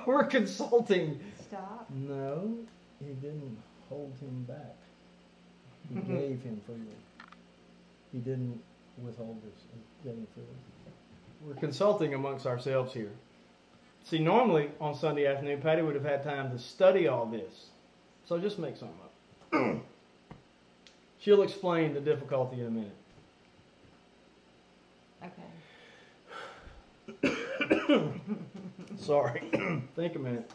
We're consulting. Stop. No, he didn't hold him back. He gave him freely. He didn't withhold this. He gave him freely. We're consulting amongst ourselves here. See, normally on Sunday afternoon, Patty would have had time to study all this. So just make something up. She'll explain the difficulty in a minute. Okay. Sorry. Think a minute.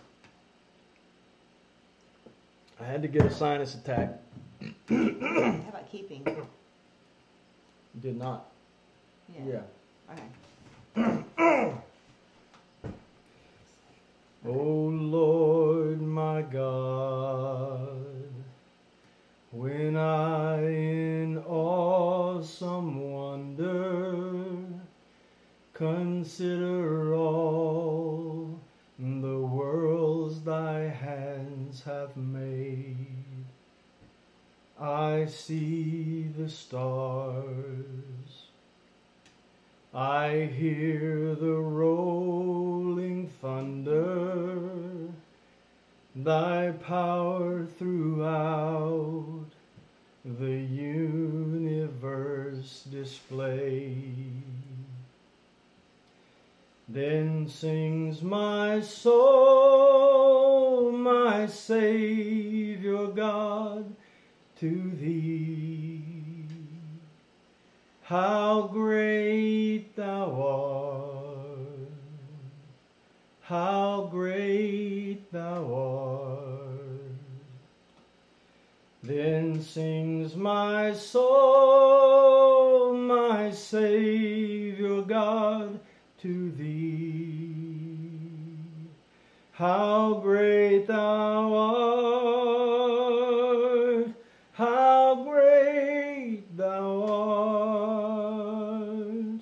I had to get a sinus attack. How about keeping? Did not. Yeah. Okay. O Lord my God, when I in awesome wonder consider all the worlds thy hands have made, I see the stars, I hear the rolling thunder, thy power throughout the universe display. Then sings my soul, my Savior God, to thee. How great thou art, how great thou art. Then sings my soul, my Savior God, to thee. How great thou art, how great thou art.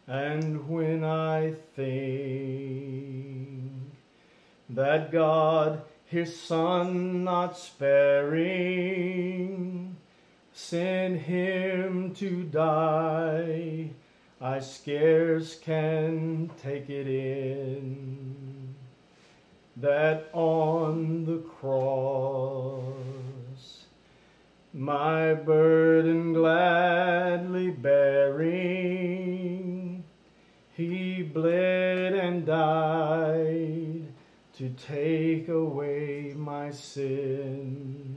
And when I think that God his Son not sparing sent him to die, I scarce can take it in, that on the cross, my burden gladly bearing, he bled and died to take away my sin.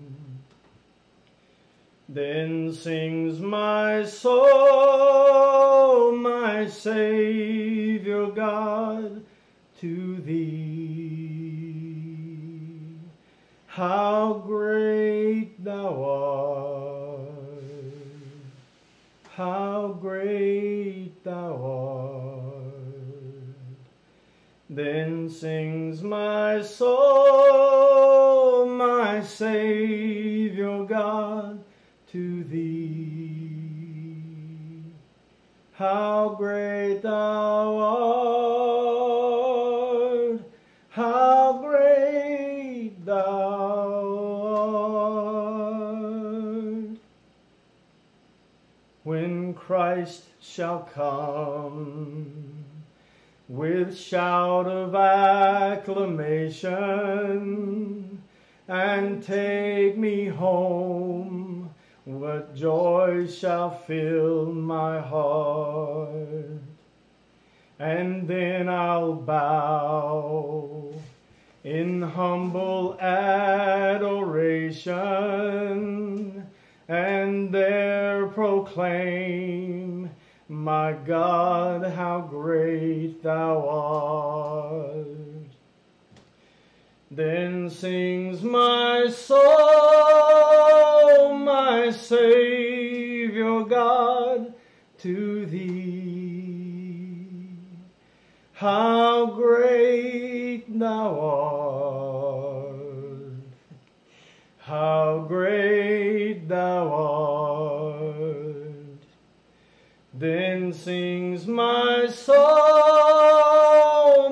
Then sings my soul, my Savior God, to thee. How great thou art, how great thou art. Then sings my soul, my Savior God, to thee. how great thou art, how great thou art. When Christ shall come with shout of acclamation and take me home, what joy shall fill my heart. And then I'll bow in humble adoration and there proclaim, my God, how great thou art. Then sings my soul, my Savior God, to thee. How great thou art, how great thou art. Then sings my soul,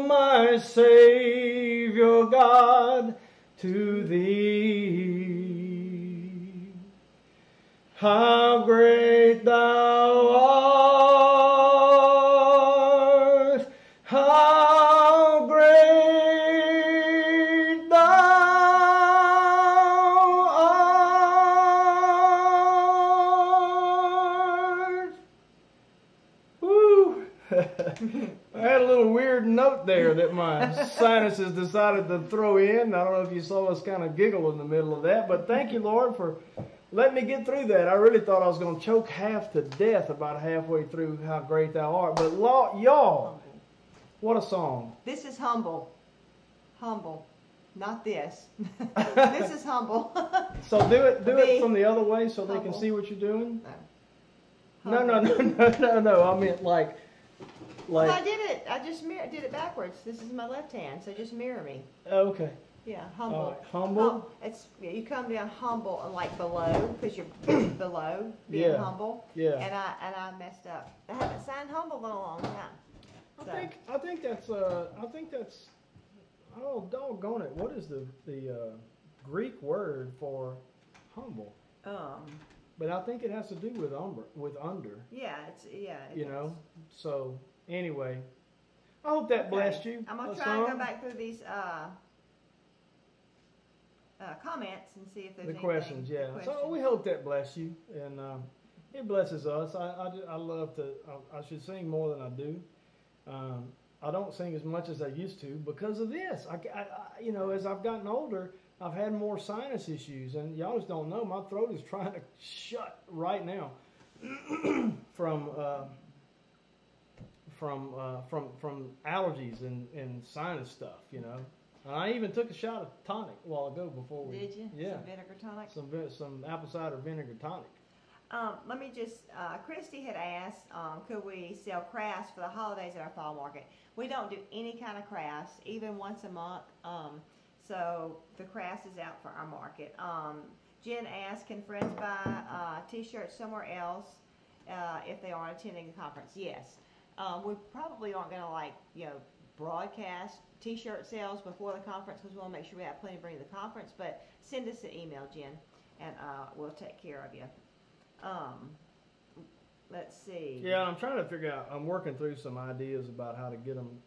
my Savior God, to thee. How great thou art, how great thou art. Woo! I had a little weird note there that my sinuses decided to throw in. I don't know if you saw us kind of giggle in the middle of that, but thank you, Lord, for letting me get through that. I really thought I was going to choke half to death about halfway through How Great Thou Art. But Lord, y'all, what a song. This is humble. Humble. Not this. This is humble. So do it from the other way so they Humble. can see what you're doing? No. No. I meant like I did it. I just did it backwards. This is my left hand, so just mirror me. okay. Yeah, humble. All right, humble. You come down humble and like below because you're below being Yeah. humble. Yeah. And I messed up. I haven't signed humble in a long time. I think that's oh doggone it. What is the Greek word for humble? But I think it has to do with under. Yeah, You know. So anyway, I hope that blessed you. I'm gonna try and go back through these comments and see if there's the questions. Yeah. So we hope that blessed you, and it blesses us. I love to. I should sing more than I do. I don't sing as much as I used to because of this. I as I've gotten older, I've had more sinus issues, and y'all just don't know. My throat is trying to shut right now from allergies and sinus stuff. And I even took a shot of tonic a while ago before we. Did you? Yeah. Some vinegar tonic. Some apple cider vinegar tonic. Let me just, Christy had asked, could we sell crafts for the holidays at our fall market? We don't do any kind of crafts, even once a month. So the crafts is out for our market. Jen asked, can friends buy t-shirts somewhere else if they aren't attending the conference? Yes. We probably aren't going to broadcast t-shirt sales before the conference because we want to make sure we have plenty to bring to the conference. But send us an email, Jen, and we'll take care of you. Let's see. Yeah, I'm trying to figure out. I'm working through some ideas about how to get them.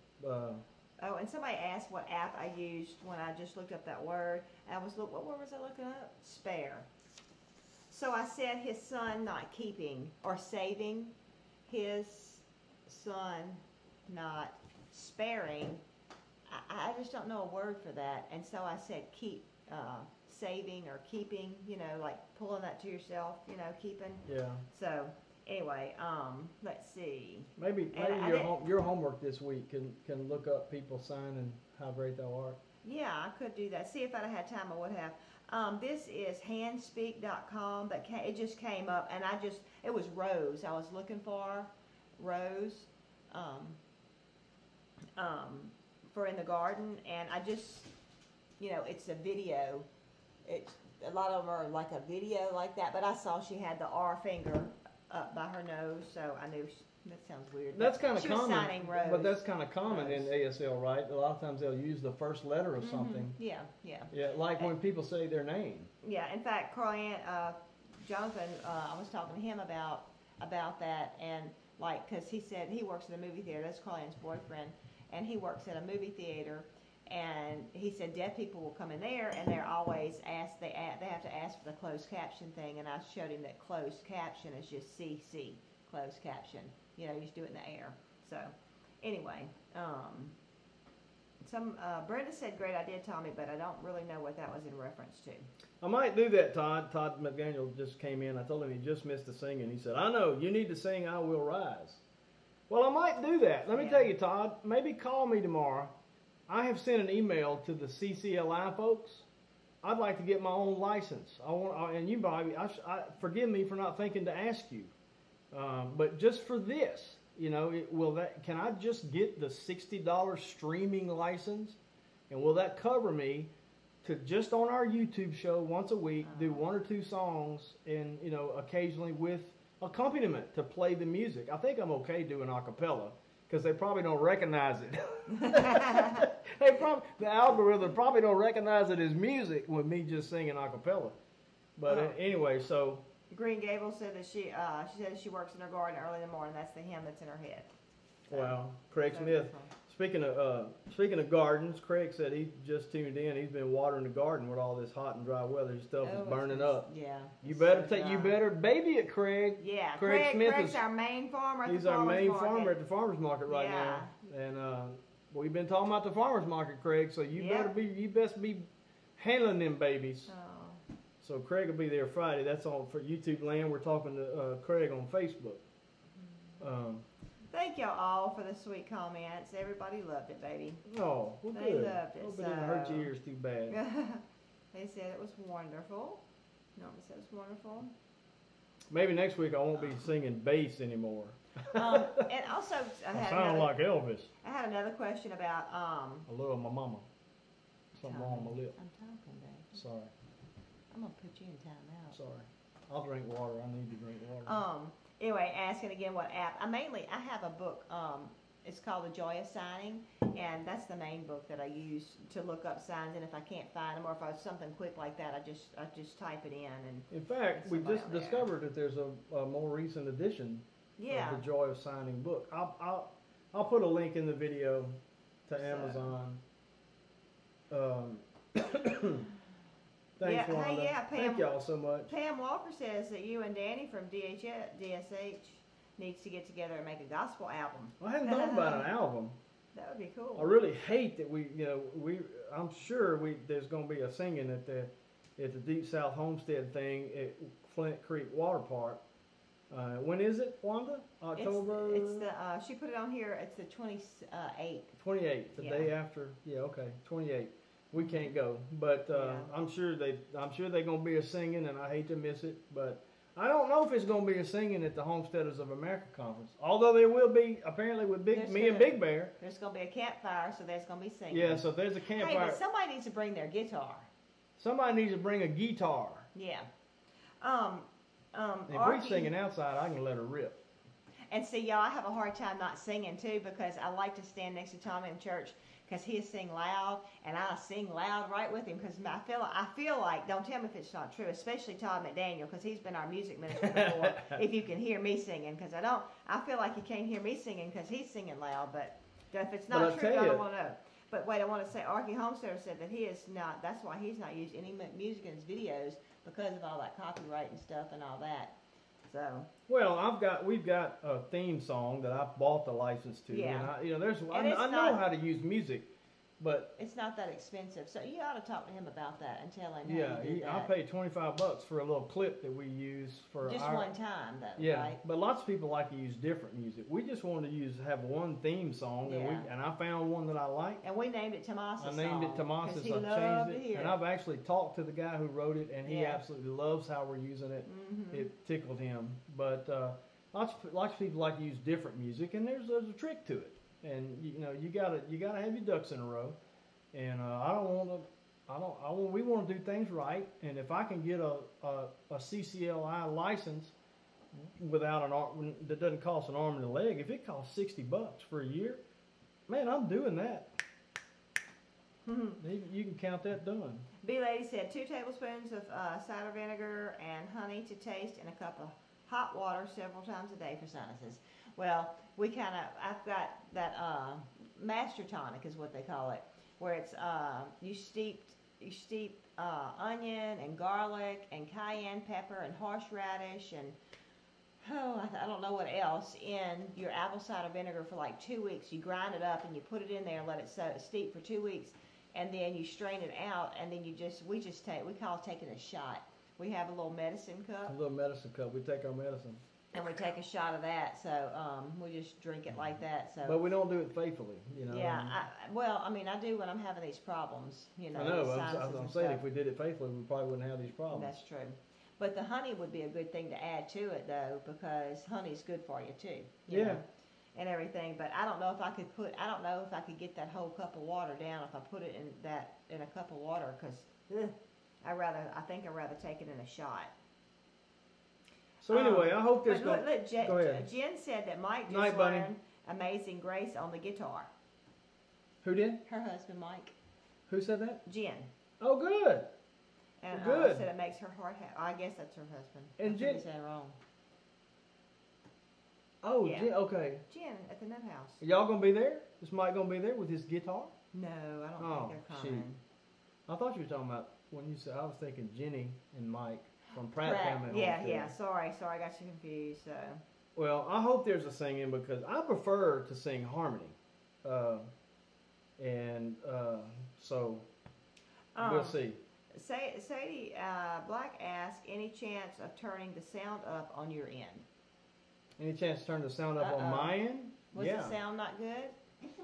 And somebody asked what app I used when I just looked up that word. And what word was I looking up? Spare. So I said his son not keeping or saving, his son not sparing. I just don't know a word for that, and so I said keep. Saving or keeping, like pulling that to yourself, keeping. Yeah. So anyway, let's see. Maybe your homework this week can look up people signing How Great Thou Art. Yeah, I could do that. See, if I'd have had time, I would have. This is handspeak.com, but it just came up, and it was Rose. I was looking for Rose, for in the garden, and I just, it's a video. A lot of them are like a video like that, but I saw she had the R finger up by her nose, so I knew That sounds weird. That's kind of She was common, signing Rose. but that's kind of common in Rose. ASL, right? A lot of times they'll use the first letter of something. Yeah. Yeah, like when people say their name. Yeah, in fact, Jonathan, I was talking to him about that, and like, because he said he works at a movie theater. That's Carlian's boyfriend, and he works at a movie theater. And he said deaf people will come in there, and they're always asked. They have to ask for the closed caption thing, and I showed him that closed caption is just CC, closed caption. You know, you just do it in the air. So, anyway, Brenda said, "Great idea, Tommy," but I don't really know what that was in reference to. I might do that, Todd. Todd McDaniel just came in. I told him he just missed the singing. He said, "I know, you need to sing I Will Rise." Well, I might do that. Let me tell you, Todd, maybe call me tomorrow. I have sent an email to the CCLI folks. I'd like to get my own license. And you, Bobby, forgive me for not thinking to ask you. But just for this, you know, can I just get the $60 streaming license? And will that cover me to just on our YouTube show once a week, do 1 or 2 songs and, you know, occasionally with accompaniment to play the music? I think I'm okay doing a cappella because they probably don't recognize it. The algorithm probably don't recognize it as music with me just singing a cappella. But anyway, so... Green Gables said that she said she works in her garden early in the morning. That's the hymn that's in her head. So, wow, Craig Smith. Speaking of gardens, Craig said he just tuned in. He's been watering the garden with all this hot and dry weather. His stuff is burning up. Yeah. You better baby it, Craig. Yeah. Craig Smith Craig's our main farmer. At he's the our main market. farmer at the farmers market right now. And we've been talking about the farmers market, Craig. So you best be handling them babies. Oh. So Craig will be there Friday. That's all for YouTube land. We're talking to Craig on Facebook. Thank y'all all for the sweet comments. Everybody loved it, baby. Oh, well, they good. loved it. Hope it didn't hurt your ears too bad. They said it was wonderful. Norman said it was wonderful. Maybe next week I won't be singing bass anymore. And also, I sound like Elvis. I had another question about. I love my mama. Something wrong with my lip. I'm talking, babe. Sorry. I'm gonna put you in timeout. Sorry. I'll drink water. I need to drink water. Anyway, asking again what app. I have a book. It's called The Joy of Signing, and that's the main book that I use to look up signs. And if I can't find them, or if I something quick like that, I just type it in. And in fact, we just discovered that there's a more recent edition of The Joy of Signing book. I'll put a link in the video to Amazon. Thanks, Wanda. Thank y'all so much. Pam Walker says that you and Danny from DSH needs to get together and make a gospel album. I hadn't thought about an album. That would be cool. I really hate that I'm sure there's going to be a singing at the Deep South Homestead thing at Flint Creek Water Park. When is it, Wanda? October? It's the she put it on here. It's the 28th. 28th, the day after. Yeah, okay, 28th. We can't go, but I'm sure they're gonna be a singing, and I hate to miss it. But I don't know if it's gonna be a singing at the Homesteaders of America conference. Although there will be apparently with me and Big Bear. There's gonna be a campfire, so there's gonna be singing. Yeah, so there's a campfire. Hey, but somebody needs to bring their guitar. Somebody needs to bring a guitar. Yeah. If we're singing outside, I can let her rip. And see, y'all, I have a hard time not singing too because I like to stand next to Tommy in church because he'll sing loud, and I sing loud right with him because I feel like, don't tell me if it's not true, especially Todd McDaniel because he's been our music minister before. If you can hear me singing, because I feel like you can't hear me singing because he's singing loud. But if it's not true, I don't want to know. But wait, I want to say, Archie Homesteader said that he is not. That's why he's not used any music in his videos because of all that copyright and stuff and all that. So. Well, we've got a theme song that I bought the license to. Yeah. And I know how to use music, but it's not that expensive. So you ought to talk to him about that and tell him. Yeah, how you did that. I paid $25 for a little clip that we use for just one time, though. Yeah, right? But lots of people like to use different music. We just wanted to have one theme song, and I found one that I like. And we named it Tomas's. I named it Tomas's. I've changed it, and I've actually talked to the guy who wrote it, and he absolutely loves how we're using it. Mm-hmm. It tickled him, but lots of people like to use different music, and there's a trick to it. And you gotta have your ducks in a row, and we want to do things right. And if I can get a CCLI license, without an arm, that doesn't cost an arm and a leg, if it costs $60 for a year, man, I'm doing that. You can count that done. B-Lady said 2 tablespoons of cider vinegar and honey to taste in a cup of hot water several times a day for sinuses. Well, I've got that master tonic is what they call it, where it's you steep onion and garlic and cayenne pepper and horseradish and I don't know what else in your apple cider vinegar for like 2 weeks. You grind it up and you put it in there and let it steep for 2 weeks, and then you strain it out, and then we call it taking a shot. We have a little medicine cup. A little medicine cup. We take our medicine. And we take a shot of that, so we just drink it like that. So, but we don't do it faithfully, you know. Yeah, I do when I'm having these problems, you know. I know. I'm saying if we did it faithfully, we probably wouldn't have these problems. That's true. But the honey would be a good thing to add to it, though, because honey's good for you too. You know, and everything. But I don't know if I could get that whole cup of water down if I put it in a cup of water, because I think I'd rather take it in a shot. So anyway, I hope this goes. Go ahead. Jen said that Mike just learned Amazing Grace on the guitar. Who did? Her husband, Mike. Who said that? Jen. Oh, good. And good. said it makes her heart happy. I guess that's her husband. And Jen said wrong. Oh, yeah. Jen, okay. Jen at the Nut House. Y'all gonna be there? Is Mike gonna be there with his guitar? No, I don't think they're coming. Shoot. I thought you were talking about when you said. I was thinking Jenny and Mike from Pratt Family. Yeah. Sorry, I got you confused. So. Well, I hope there's a singing because I prefer to sing harmony, so we'll see. Sadie Black asked, any chance of turning the sound up on your end? Any chance to turn the sound up on my end? Was the sound not good?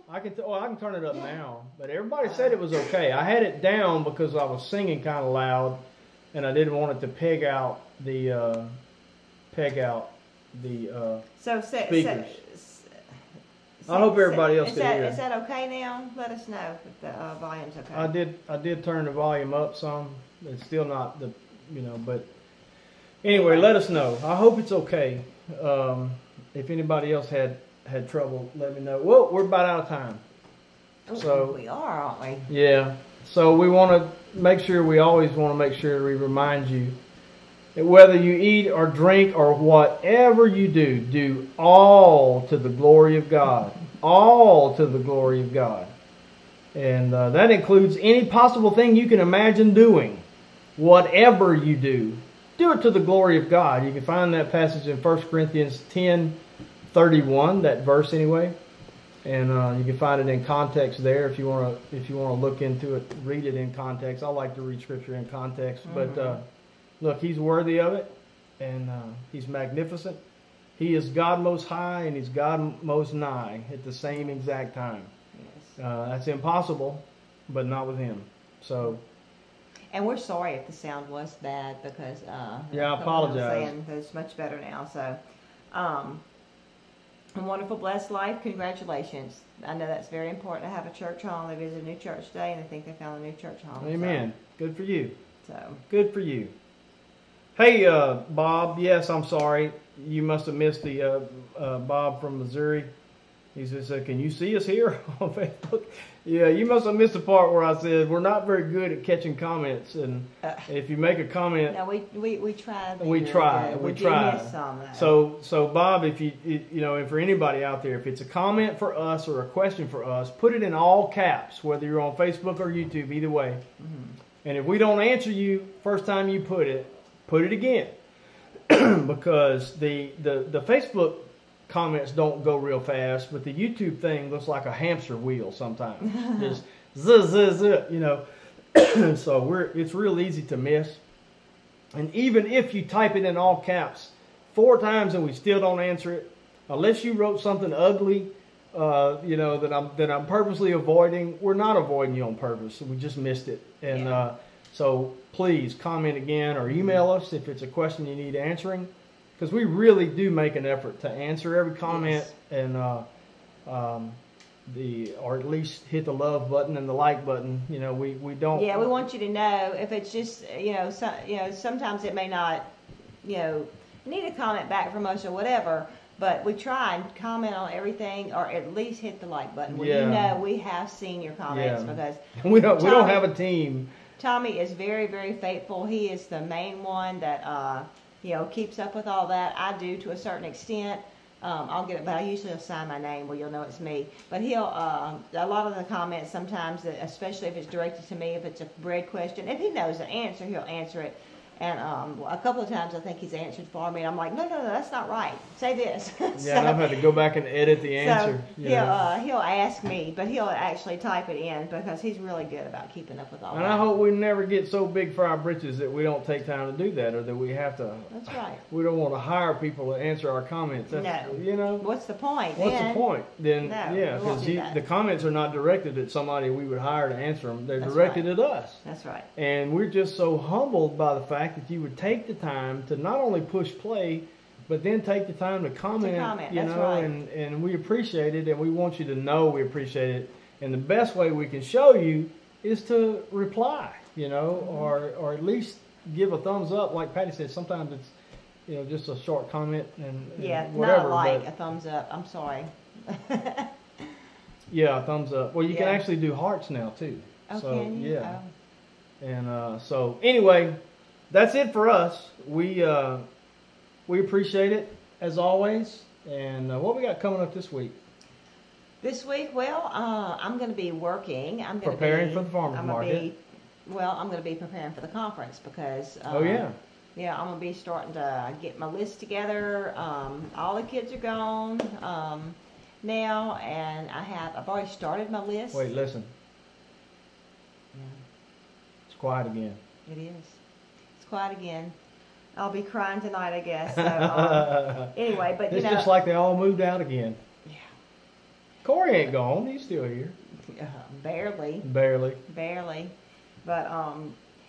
I can turn it up now, but everybody said it was okay. I had it down because I was singing kind of loud, and I didn't want it to peg out the speakers. I hope everybody else can hear. Is that okay now? Let us know if the volume's okay. I did turn the volume up some. It's still not but anyway, let us know. I hope it's okay. If anybody else had trouble, let me know. Well, we're about out of time. So we are, aren't we? Yeah. So we always want to make sure we remind you that whether you eat or drink or whatever you do all to the glory of God. All to the glory of God. And that includes any possible thing you can imagine doing. Whatever you do it to the glory of God. You can find that passage in 1 Corinthians 10:31, that verse anyway. And you can find it in context there if you want to look into it, read it in context. I like to read Scripture in context, but look, He's worthy of it, and He's magnificent. He is God Most High, and He's God Most Nigh at the same exact time. Yes. That's impossible, but not with Him. So. And we're sorry if the sound was bad because. I apologize. Saying that it's much better now. So. A wonderful, blessed life. Congratulations. I know that's very important to have a church home. They visited a new church today, and I think they found a new church home. Amen. So. Good for you. So. Good for you. Hey, Bob. Yes, I'm sorry. You must have missed the Bob from Missouri. He said, can you see us here on Facebook? Yeah, you must have missed the part where I said we're not very good at catching comments, and if you make a comment, no, we tried. We try. Miss some, so Bob, if and for anybody out there, if it's a comment for us or a question for us, put it in all caps, whether you're on Facebook or YouTube, either way. Mm-hmm. And if we don't answer you first time you put it again, because the Facebook comments don't go real fast, but the YouTube thing looks like a hamster wheel sometimes. Just so it's real easy to miss. And even if you type it in all caps 4 times and we still don't answer it, unless you wrote something ugly, that I'm purposely avoiding, we're not avoiding you on purpose. We just missed it. And so please comment again or email us if it's a question you need answering. Because we really do make an effort to answer every comment, and or at least hit the love button and the like button. We don't. Yeah, we want you to know if it's just sometimes it may not need a comment back from us or whatever. But we try and comment on everything, or at least hit the like button. Well, you know we have seen your comments because we don't have a team. Tommy is very, very faithful. He is the main one that keeps up with all that. I do to a certain extent. I'll get it, but I usually sign my name where you'll know it's me. But he'll a lot of the comments sometimes, especially if it's directed to me, if it's a bread question, if he knows the answer, he'll answer it. And a couple of times I think he's answered for me, and I'm like, no, that's not right. Say this. Yeah, and I've had to go back and edit the answer. So he'll ask me, but he'll actually type it in because he's really good about keeping up with all that. And I hope we never get so big for our britches that we don't take time to do that, or that we have to. That's right. We don't want to hire people to answer our comments. No. What's the point? What's the point? Then, no, because the comments are not directed at somebody we would hire to answer them. They're directed at us. That's right. And we're just so humbled by the fact that you would take the time to not only push play, but then take the time to comment. Right. And we appreciate it, and we want you to know we appreciate it. And the best way we can show you is to reply, or at least give a thumbs up. Like Patty said, sometimes it's, just a short comment and whatever. Not a thumbs up. I'm sorry. Yeah, a thumbs up. Well, you can actually do hearts now too. Oh, so, can you? Yeah. Oh. And so anyway, that's it for us. We appreciate it as always. And what we got coming up this week? This week, well, I'm going to be working. I'm going preparing for the farmers market. I'm going to be preparing for the conference because. Yeah, I'm going to be starting to get my list together. All the kids are gone now, and I've already started my list. Wait, listen. Yeah. It's quiet again. It is. It's quiet again. I'll be crying tonight, I guess. So, anyway, but it's just like they all moved out again. Yeah. Corey ain't gone. He's still here. Barely. But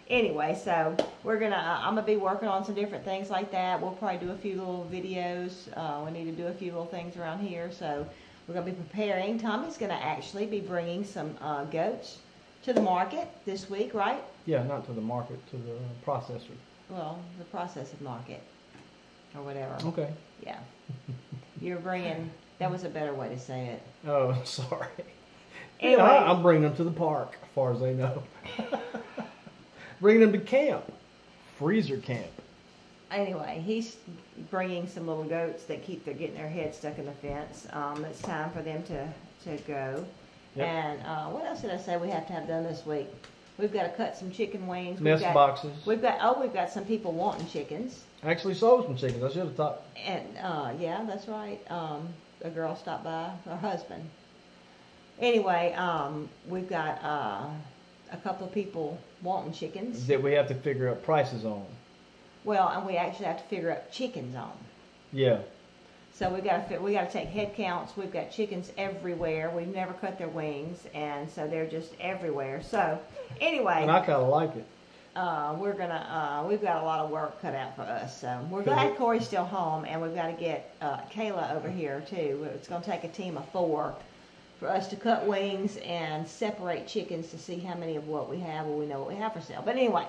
anyway, so I'm gonna be working on some different things like that. We'll probably do a few little videos. We need to do a few little things around here. So we're gonna be preparing. Tommy's gonna actually be bringing some goats to the market this week, right? Yeah, not to the market, to the processor. Well, the processing market, or whatever. Okay. Yeah. You're bringing, that was a better way to say it. Oh, sorry. Anyway. Yeah, I'm bringing them to the park, as far as they know. Bringing them to camp. Freezer camp. Anyway, he's bringing some little goats that they're getting their heads stuck in the fence. It's time for them to go. Yep. And what else did I say we have to have done this week? We've got to cut some chicken wings. Nest boxes. We've got some people wanting chickens. I actually sold some chickens. I should have thought. And yeah, that's right. A girl stopped by, her husband. Anyway, we've got a couple of people wanting chickens that we have to figure out prices on. Well, and we actually have to figure out chickens on. Yeah. So we got to take head counts. We've got chickens everywhere. We've never cut their wings, and so they're just everywhere. So anyway, and I kind of like it. We've got a lot of work cut out for us. So we're glad Corey's still home, and we've got to get Kayla over here too. It's going to take a team of 4 for us to cut wings and separate chickens to see how many of what we have, or we know what we have for sale. But anyway.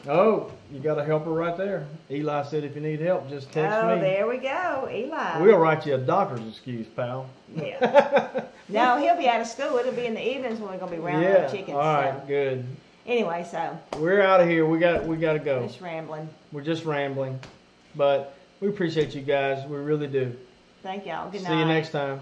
Oh, you got a helper right there. Eli said if you need help, just text me. Oh, there we go, Eli. We'll write you a doctor's excuse, pal. Yeah. No, he'll be out of school. It'll be in the evenings when we're going to be rounding up chickens. All right, good. Anyway, so. We're out of here. We got to go. Just rambling. We're just rambling. But we appreciate you guys. We really do. Thank y'all. Good night. See you next time.